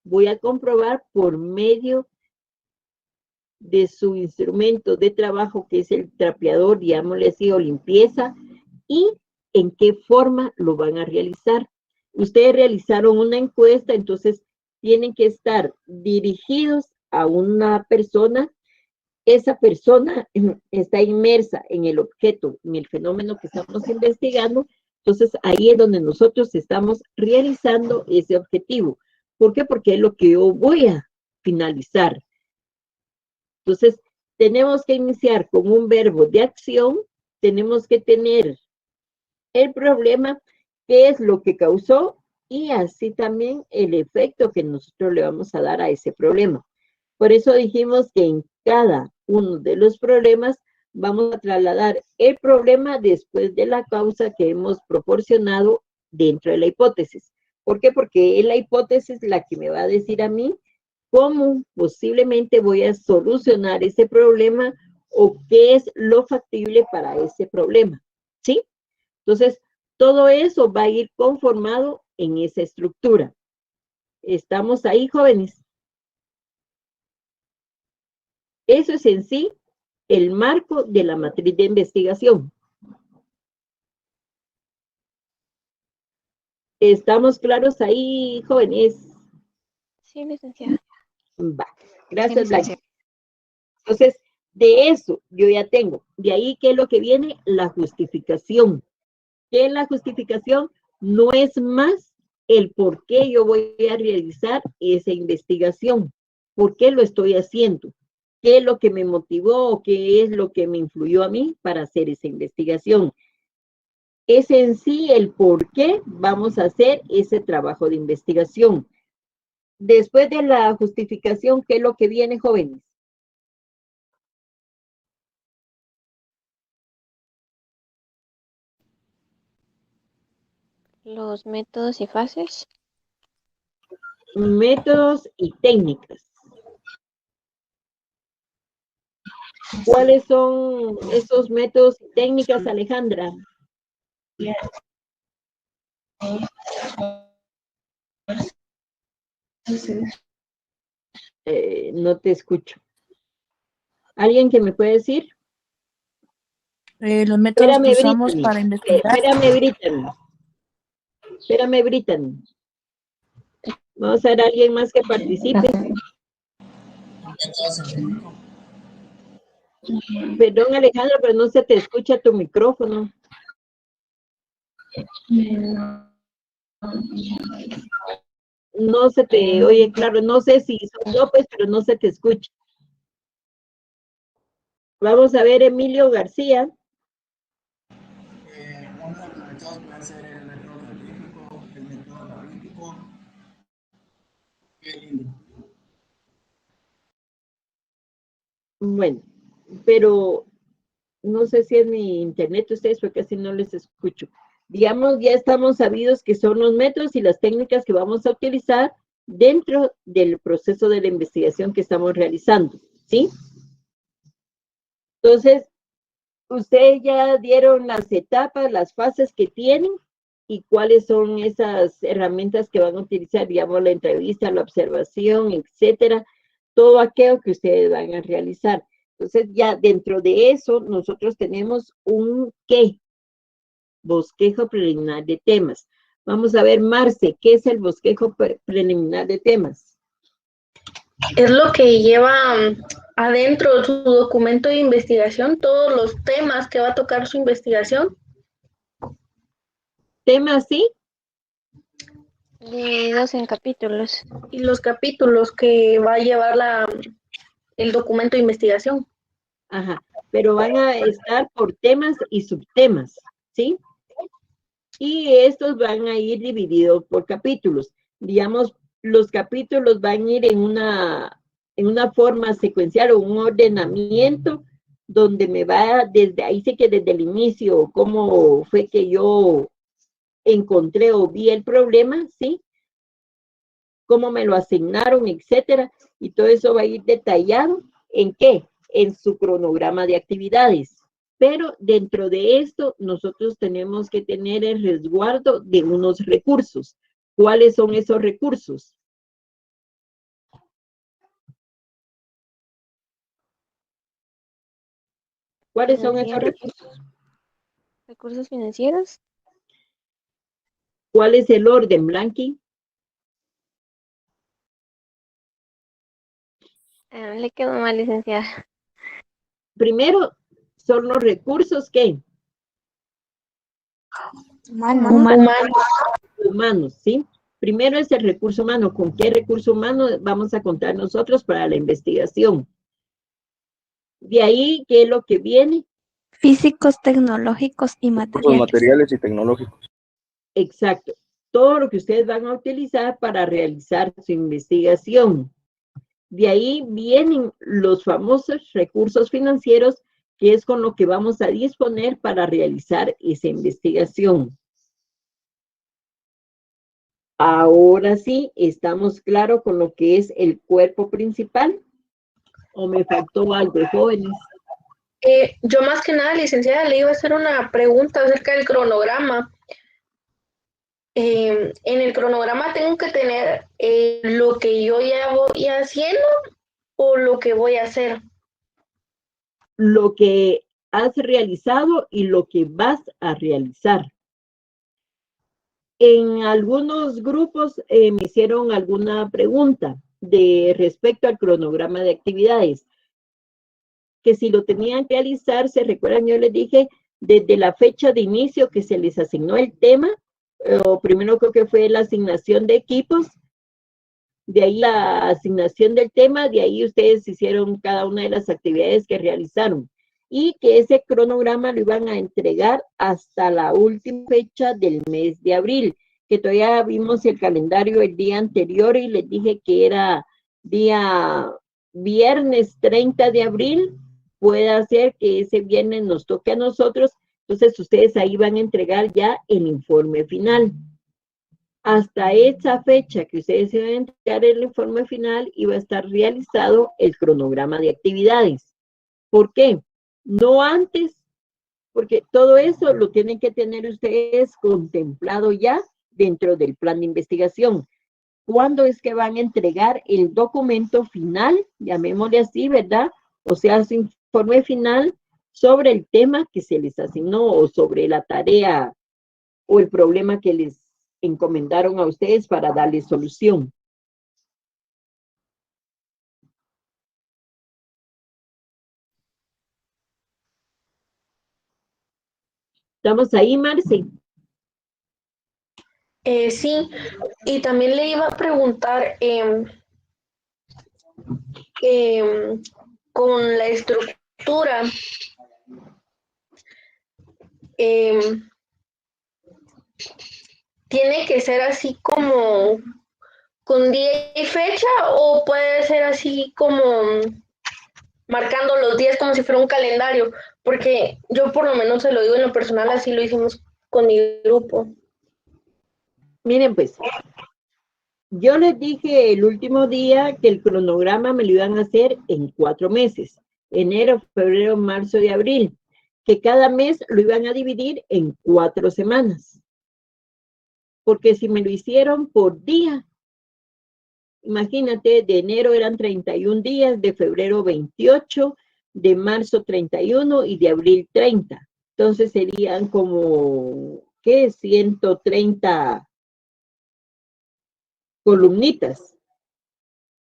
Voy a comprobar por medio de su instrumento de trabajo, que es el trapeador, digámosle así, o limpieza, y en qué forma lo van a realizar. Ustedes realizaron una encuesta, entonces tienen que estar dirigidos a una persona. Esa persona está inmersa en el objeto, en el fenómeno que estamos investigando. Entonces ahí es donde nosotros estamos realizando ese objetivo. ¿Por qué? Porque es lo que yo voy a finalizar. Entonces, tenemos que iniciar con un verbo de acción, tenemos que tener el problema, qué es lo que causó, y así también el efecto que nosotros le vamos a dar a ese problema. Por eso dijimos que en cada uno de los problemas vamos a trasladar el problema después de la causa que hemos proporcionado dentro de la hipótesis. ¿Por qué? Porque es la hipótesis la que me va a decir a mí cómo posiblemente voy a solucionar ese problema o qué es lo factible para ese problema, ¿sí? Entonces, todo eso va a ir conformado en esa estructura. ¿Estamos ahí, jóvenes? Eso es en sí el marco de la matriz de investigación. ¿Estamos claros ahí, jóvenes? Sí, licenciada. Va. Gracias, Sí, Blanca. Entonces, de eso yo ya tengo. De ahí, ¿qué es lo que viene? La justificación. ¿Qué es la justificación? No es más el por qué yo voy a realizar esa investigación. ¿Por qué lo estoy haciendo? ¿Qué es lo que me motivó o qué es lo que me influyó a mí para hacer esa investigación? Es en sí el por qué vamos a hacer ese trabajo de investigación. Después de la justificación, ¿qué es lo que viene, jóvenes? Los métodos y fases. Métodos y técnicas. ¿Cuáles son esos métodos y técnicas, Alejandra? No te escucho. ¿Alguien que me puede decir? Los métodos que usamos Brittany. para investigar. Espérame, Brittany. Vamos a ver a alguien más que participe. Perdón, Alejandra, pero no se te escucha tu micrófono. No se te oye claro, no sé si soy yo, pues, pero no se te escucha. Vamos a ver, Emilio García. Uno de los métodos puede ser el método científico, el método analítico. Qué lindo. Bueno, pero no sé si es mi internet ustedes, porque casi no les escucho. Digamos, ya estamos sabidos que son los métodos y las técnicas que vamos a utilizar dentro del proceso de la investigación que estamos realizando, ¿sí? Entonces, ustedes ya dieron las etapas, las fases que tienen y cuáles son esas herramientas que van a utilizar, digamos, la entrevista, la observación, etcétera, todo aquello que ustedes van a realizar. Entonces, ya dentro de eso, nosotros tenemos un ¿qué? Bosquejo preliminar de temas. Vamos a ver, Marce, ¿qué es el bosquejo preliminar de temas? Es lo que lleva adentro su documento de investigación, todos los temas que va a tocar su investigación. ¿Temas, sí? Divididos en capítulos. Y los capítulos que va a llevar el documento de investigación. Ajá, pero van a estar por temas y subtemas, ¿sí? Y estos van a ir divididos por capítulos. Digamos, los capítulos van a ir en una forma secuencial o un ordenamiento donde me va desde, ahí sé que desde el inicio, cómo fue que yo encontré o vi el problema, ¿sí? Cómo me lo asignaron, etcétera. Y todo eso va a ir detallado. ¿En qué? En su cronograma de actividades. Pero dentro de esto, nosotros tenemos que tener el resguardo de unos recursos. ¿Cuáles son esos recursos? ¿Cuáles son esos recursos? Recursos financieros. ¿Cuál es el orden, Blanqui? Le quedó mal, licenciada. Primero, son los recursos ¿qué? Humanos, ¿sí? Primero es el recurso humano. ¿Con qué recurso humano vamos a contar nosotros para la investigación? De ahí, ¿qué es lo que viene? Físicos, tecnológicos y materiales. Materiales y tecnológicos. Exacto. Todo lo que ustedes van a utilizar para realizar su investigación. De ahí vienen los famosos recursos financieros, que es con lo que vamos a disponer para realizar esa investigación. Ahora sí, ¿estamos claros con lo que es el cuerpo principal? ¿O me faltó algo, jóvenes? Yo más que nada, licenciada, le iba a hacer una pregunta acerca del cronograma. En el cronograma tengo que tener lo que yo ya voy haciendo o lo que voy a hacer. Lo que has realizado y lo que vas a realizar. En algunos grupos me hicieron alguna pregunta de respecto al cronograma de actividades, que si lo tenían que realizar, se recuerdan, yo les dije, desde la fecha de inicio que se les asignó el tema, o primero creo que fue la asignación de equipos, de ahí la asignación del tema, de ahí ustedes hicieron cada una de las actividades que realizaron, y que ese cronograma lo iban a entregar hasta la última fecha del mes de abril, que todavía vimos el calendario el día anterior y les dije que era día viernes 30 de abril, puede ser que ese viernes nos toque a nosotros, entonces ustedes ahí van a entregar ya el informe final. Hasta esa fecha que ustedes se van a entregar el informe final iba a estar realizado el cronograma de actividades. ¿Por qué? No antes, porque todo eso lo tienen que tener ustedes contemplado ya dentro del plan de investigación. ¿Cuándo es que van a entregar el documento final? Llamémosle así, ¿verdad? O sea, su informe final sobre el tema que se les asignó o sobre la tarea o el problema que les encomendaron a ustedes para darle solución. ¿Estamos ahí, Marce? Sí, y también le iba a preguntar con la estructura, ¿tiene que ser así como con día y fecha o puede ser así como marcando los días como si fuera un calendario? Porque yo por lo menos se lo digo en lo personal, así lo hicimos con mi grupo. Miren pues, yo les dije el último día que el cronograma me lo iban a hacer en 4 meses, enero, febrero, marzo y abril, que cada mes lo iban a dividir en 4 semanas. Porque si me lo hicieron por día, imagínate, de enero eran 31 días, de febrero 28, de marzo 31 y de abril 30. Entonces serían como, ¿qué? 130 columnitas.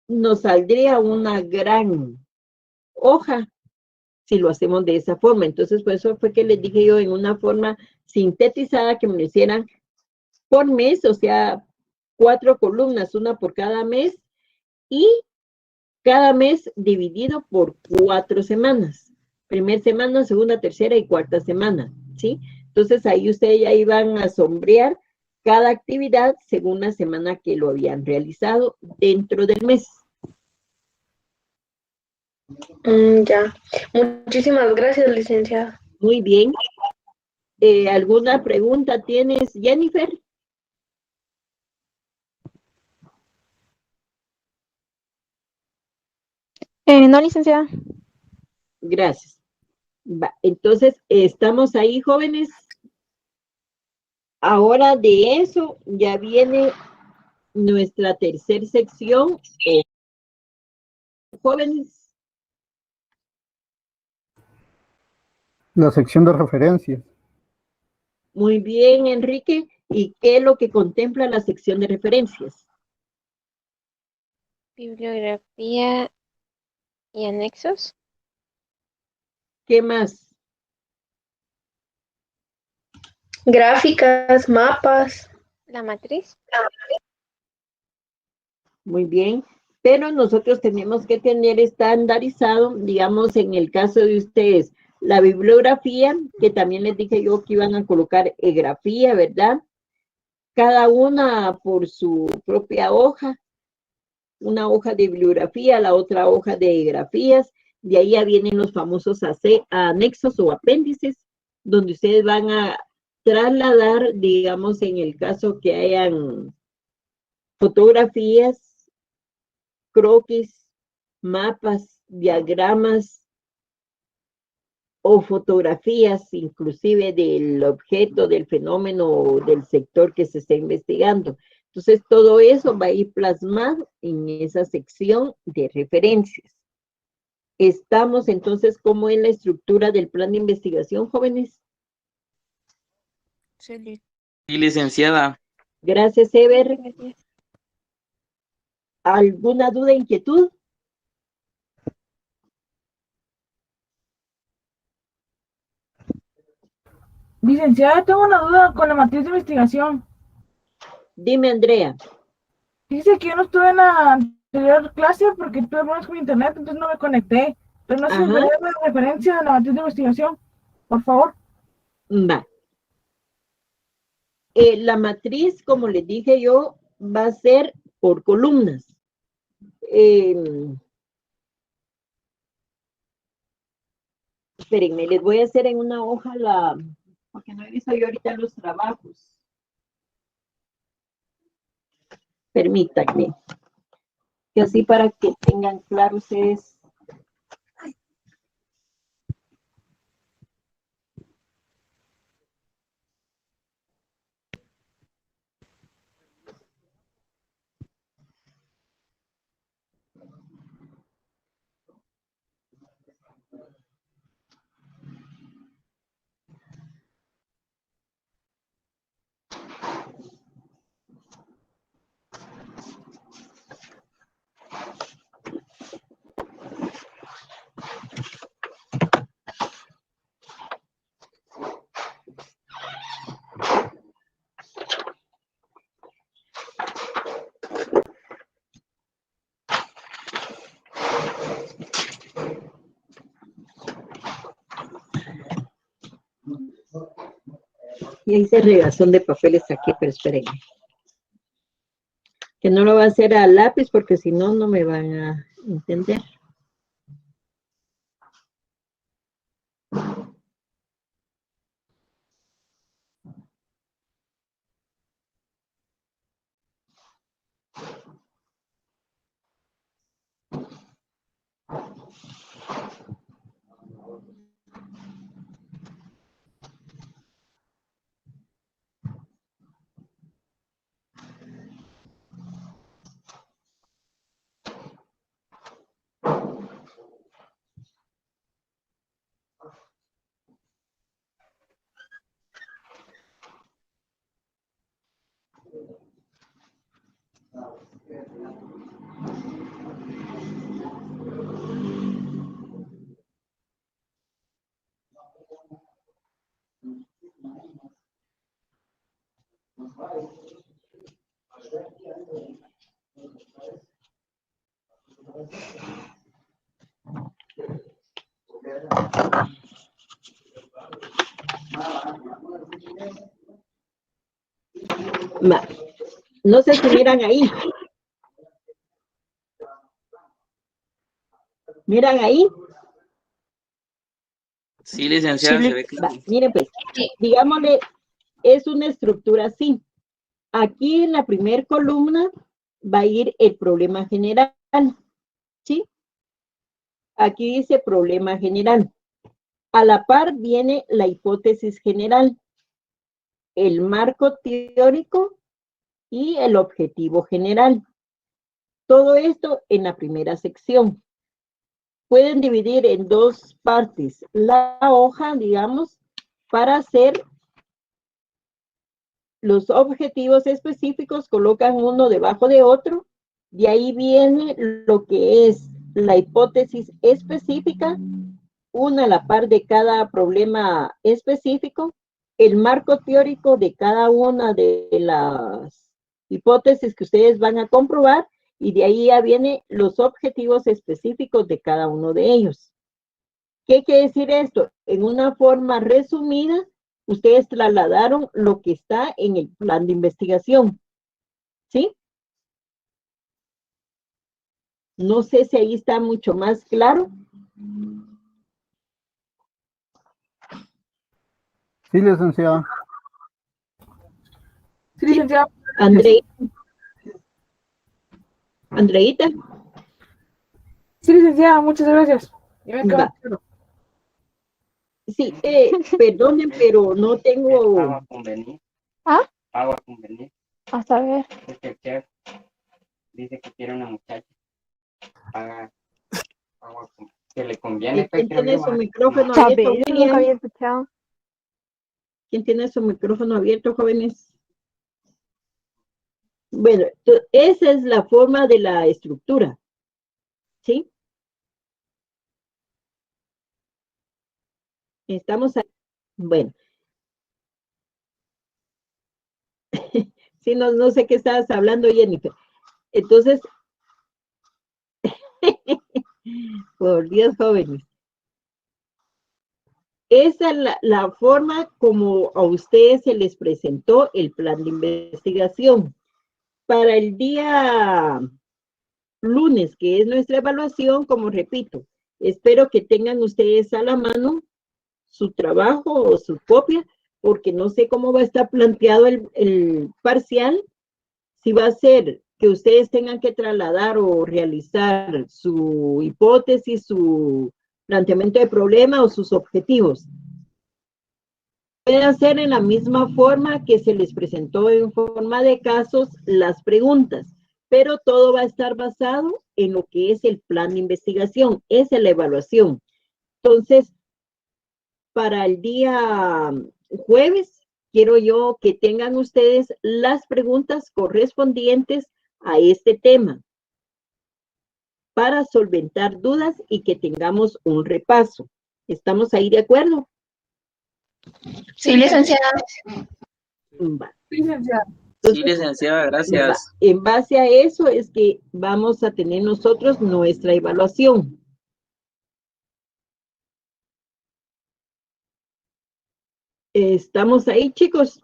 Nos saldría una gran hoja si lo hacemos de esa forma. Entonces, por eso fue que les dije yo en una forma sintetizada que me lo hicieran por mes, o sea, 4 columnas, una por cada mes, y cada mes dividido por 4 semanas. Primer semana, segunda, tercera y cuarta semana, ¿sí? Entonces ahí ustedes ya iban a sombrear cada actividad según la semana que lo habían realizado dentro del mes. Ya. Muchísimas gracias, licenciada. Muy bien. ¿Alguna pregunta tienes, Jennifer? No, licenciada. Gracias. Va, entonces, ¿estamos ahí, jóvenes? Ahora de eso ya viene nuestra tercera sección. Jóvenes, La sección de referencias. muy bien, Enrique. ¿Y qué es lo que contempla la sección de referencias? Bibliografía y anexos. ¿Qué más? Gráficas, mapas. La matriz. Muy bien. Pero nosotros tenemos que tener estandarizado, digamos, en el caso de ustedes, la bibliografía, que también les dije yo que iban a colocar grafía, ¿verdad? Cada una por su propia hoja, una hoja de bibliografía, la otra hoja de grafías, de ahí ya vienen los famosos anexos o apéndices, donde ustedes van a trasladar, digamos, en el caso que hayan fotografías, croquis, mapas, diagramas o fotografías inclusive del objeto, del fenómeno o del sector que se está investigando. Entonces, todo eso va a ir plasmado en esa sección de referencias. Estamos entonces, ¿cómo es la estructura del plan de investigación, jóvenes? Sí, licenciada. Gracias, Ever. Gracias. ¿Alguna duda, inquietud? Licenciada, tengo una duda con la matriz de investigación. Dime, Andrea. Dice que yo no estuve en la anterior clase porque tuve problemas con internet, entonces no me conecté. Pero no sé si me Ajá. puede dar una referencia de la matriz de investigación, por favor. Va. La matriz, como les dije yo, va a ser por columnas. Espérenme, les voy a hacer en una hoja porque no he visto yo ahorita los trabajos. Permítanme. Que así para que tengan claro ustedes. Y hice regazón de papeles aquí, pero espérenme. Que no lo va a hacer a lápiz porque si no, no me van a entender. No sé si miran ahí. ¿Miran ahí? Sí, licenciada, se ve que sí. Miren pues, digámosle, es una estructura así. Aquí en la primera columna va a ir el problema general, ¿sí? Aquí dice problema general. A la par viene la hipótesis general, el marco teórico y el objetivo general. Todo esto en la primera sección. Pueden dividir en dos partes la hoja, digamos, para hacer los objetivos específicos, colocan uno debajo de otro, de ahí viene lo que es la hipótesis específica, una a la par de cada problema específico, el marco teórico de cada una de las hipótesis que ustedes van a comprobar, y de ahí ya vienen los objetivos específicos de cada uno de ellos. ¿Qué quiere decir esto? En una forma resumida, ustedes trasladaron lo que está en el plan de investigación, ¿sí? No sé si ahí está mucho más claro. Sí, licenciada. Sí, licenciada. Andreita. Sí, licenciada, muchas gracias. Ya me quedó Va. claro. Sí, perdonen, pero no tengo... Agua con venir. ¿Ah? Agua con venir. A saber. Es que el chef dice que quiere una muchacha. Paga agua con... Que le conviene. ¿Quién tiene su micrófono A abierto, ver, nunca William? había escuchado. ¿Quién tiene su micrófono abierto, jóvenes? Bueno, esa es la forma de la estructura, ¿sí? Estamos ahí. Bueno. Sí, no sé qué estabas hablando, Jennifer. Entonces, por Dios, jóvenes. Esa es la forma como a ustedes se les presentó el plan de investigación. Para el día lunes, que es nuestra evaluación, como repito, espero que tengan ustedes a la mano su trabajo o su copia, porque no sé cómo va a estar planteado el parcial, si va a ser que ustedes tengan que trasladar o realizar su hipótesis, su planteamiento de problema o sus objetivos. Puede hacer en la misma forma que se les presentó en forma de casos las preguntas, pero todo va a estar basado en lo que es el plan de investigación, esa es la evaluación. Entonces, para el día jueves, quiero yo que tengan ustedes las preguntas correspondientes a este tema para solventar dudas y que tengamos un repaso. ¿Estamos ahí de acuerdo? Sí, licenciada. Va. Licenciada. Sí, licenciada, gracias. En base a eso es que vamos a tener nosotros nuestra evaluación. ¿Estamos ahí, chicos?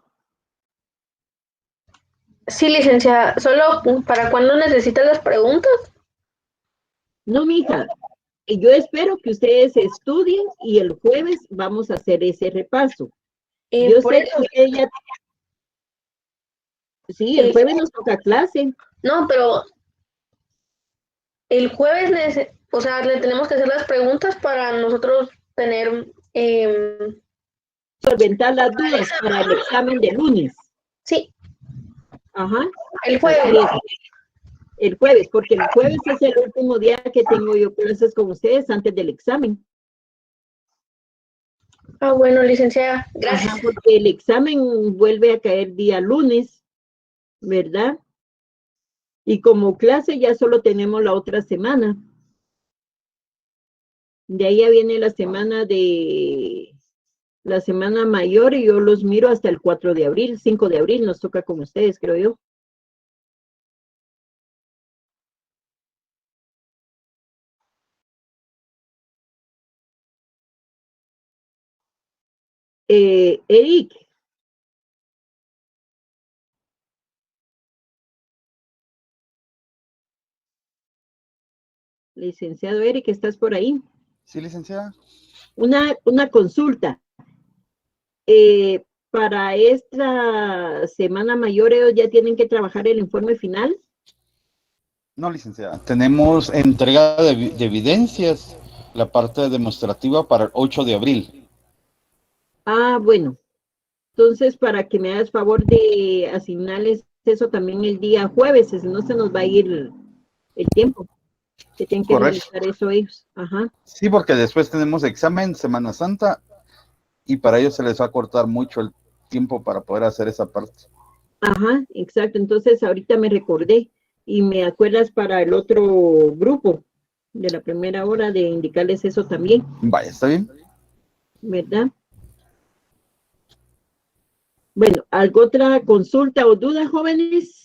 Sí, licenciada. ¿Solo para cuando necesitan las preguntas? No, mija. Yo espero que ustedes estudien y el jueves vamos a hacer ese repaso. Yo Por sé eso, que ustedes ya... Sí, el jueves nos toca clase. No, pero el jueves, o sea, le tenemos que hacer las preguntas para nosotros tener... solventar las dudas para el examen de lunes. Sí. Ajá. El jueves. El jueves, porque el jueves es el último día que tengo yo clases con ustedes antes del examen. Ah, bueno, licenciada, gracias. Ajá, porque el examen vuelve a caer día lunes, ¿verdad? Y como clase ya solo tenemos la otra semana. De ahí ya viene la semana de La semana mayor y yo los miro hasta el 4 de abril, 5 de abril, nos toca con ustedes, creo yo. Eric. Licenciado Eric, ¿estás por ahí? Sí, licenciada. Una consulta. Para esta semana mayor, ellos ya tienen que trabajar el informe final. No, licenciada. Tenemos entrega de evidencias, la parte demostrativa para el 8 de abril. Ah, bueno. Entonces, para que me hagas favor de asignarles eso también el día jueves, si no se nos va a ir el tiempo. Que tienen que Correcto. realizar eso ellos. Ajá. Sí, porque después tenemos examen, Semana Santa, y para ellos se les va a cortar mucho el tiempo para poder hacer esa parte. Ajá, exacto. Entonces, ahorita me recordé y me acuerdas para el otro grupo de la primera hora de indicarles eso también. Vaya, está bien. ¿Verdad? Bueno, ¿alguna otra consulta o duda, jóvenes?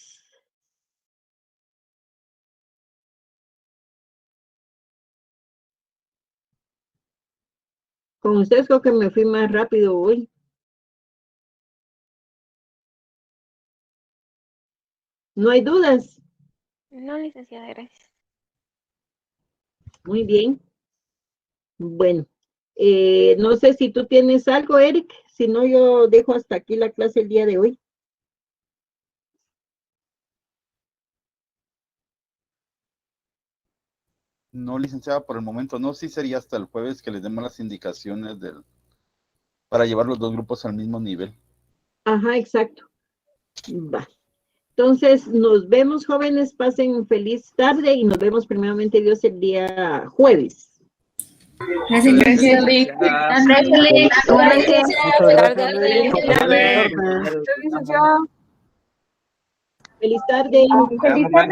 Con ustedes creo que me fui más rápido hoy. ¿No hay dudas? No, licenciada, gracias. Muy bien. Bueno, no sé si tú tienes algo, Eric. Si no, yo dejo hasta aquí la clase el día de hoy. No, licenciada, por el momento no. Sí sería hasta el jueves que les demos las indicaciones para llevar los dos grupos al mismo nivel. Ajá, exacto. Va. Entonces, nos vemos, jóvenes. Pasen feliz tarde y nos vemos primeramente Dios el día jueves. Gracias, gracias. Licenciado. Feliz tarde. Feliz tarde.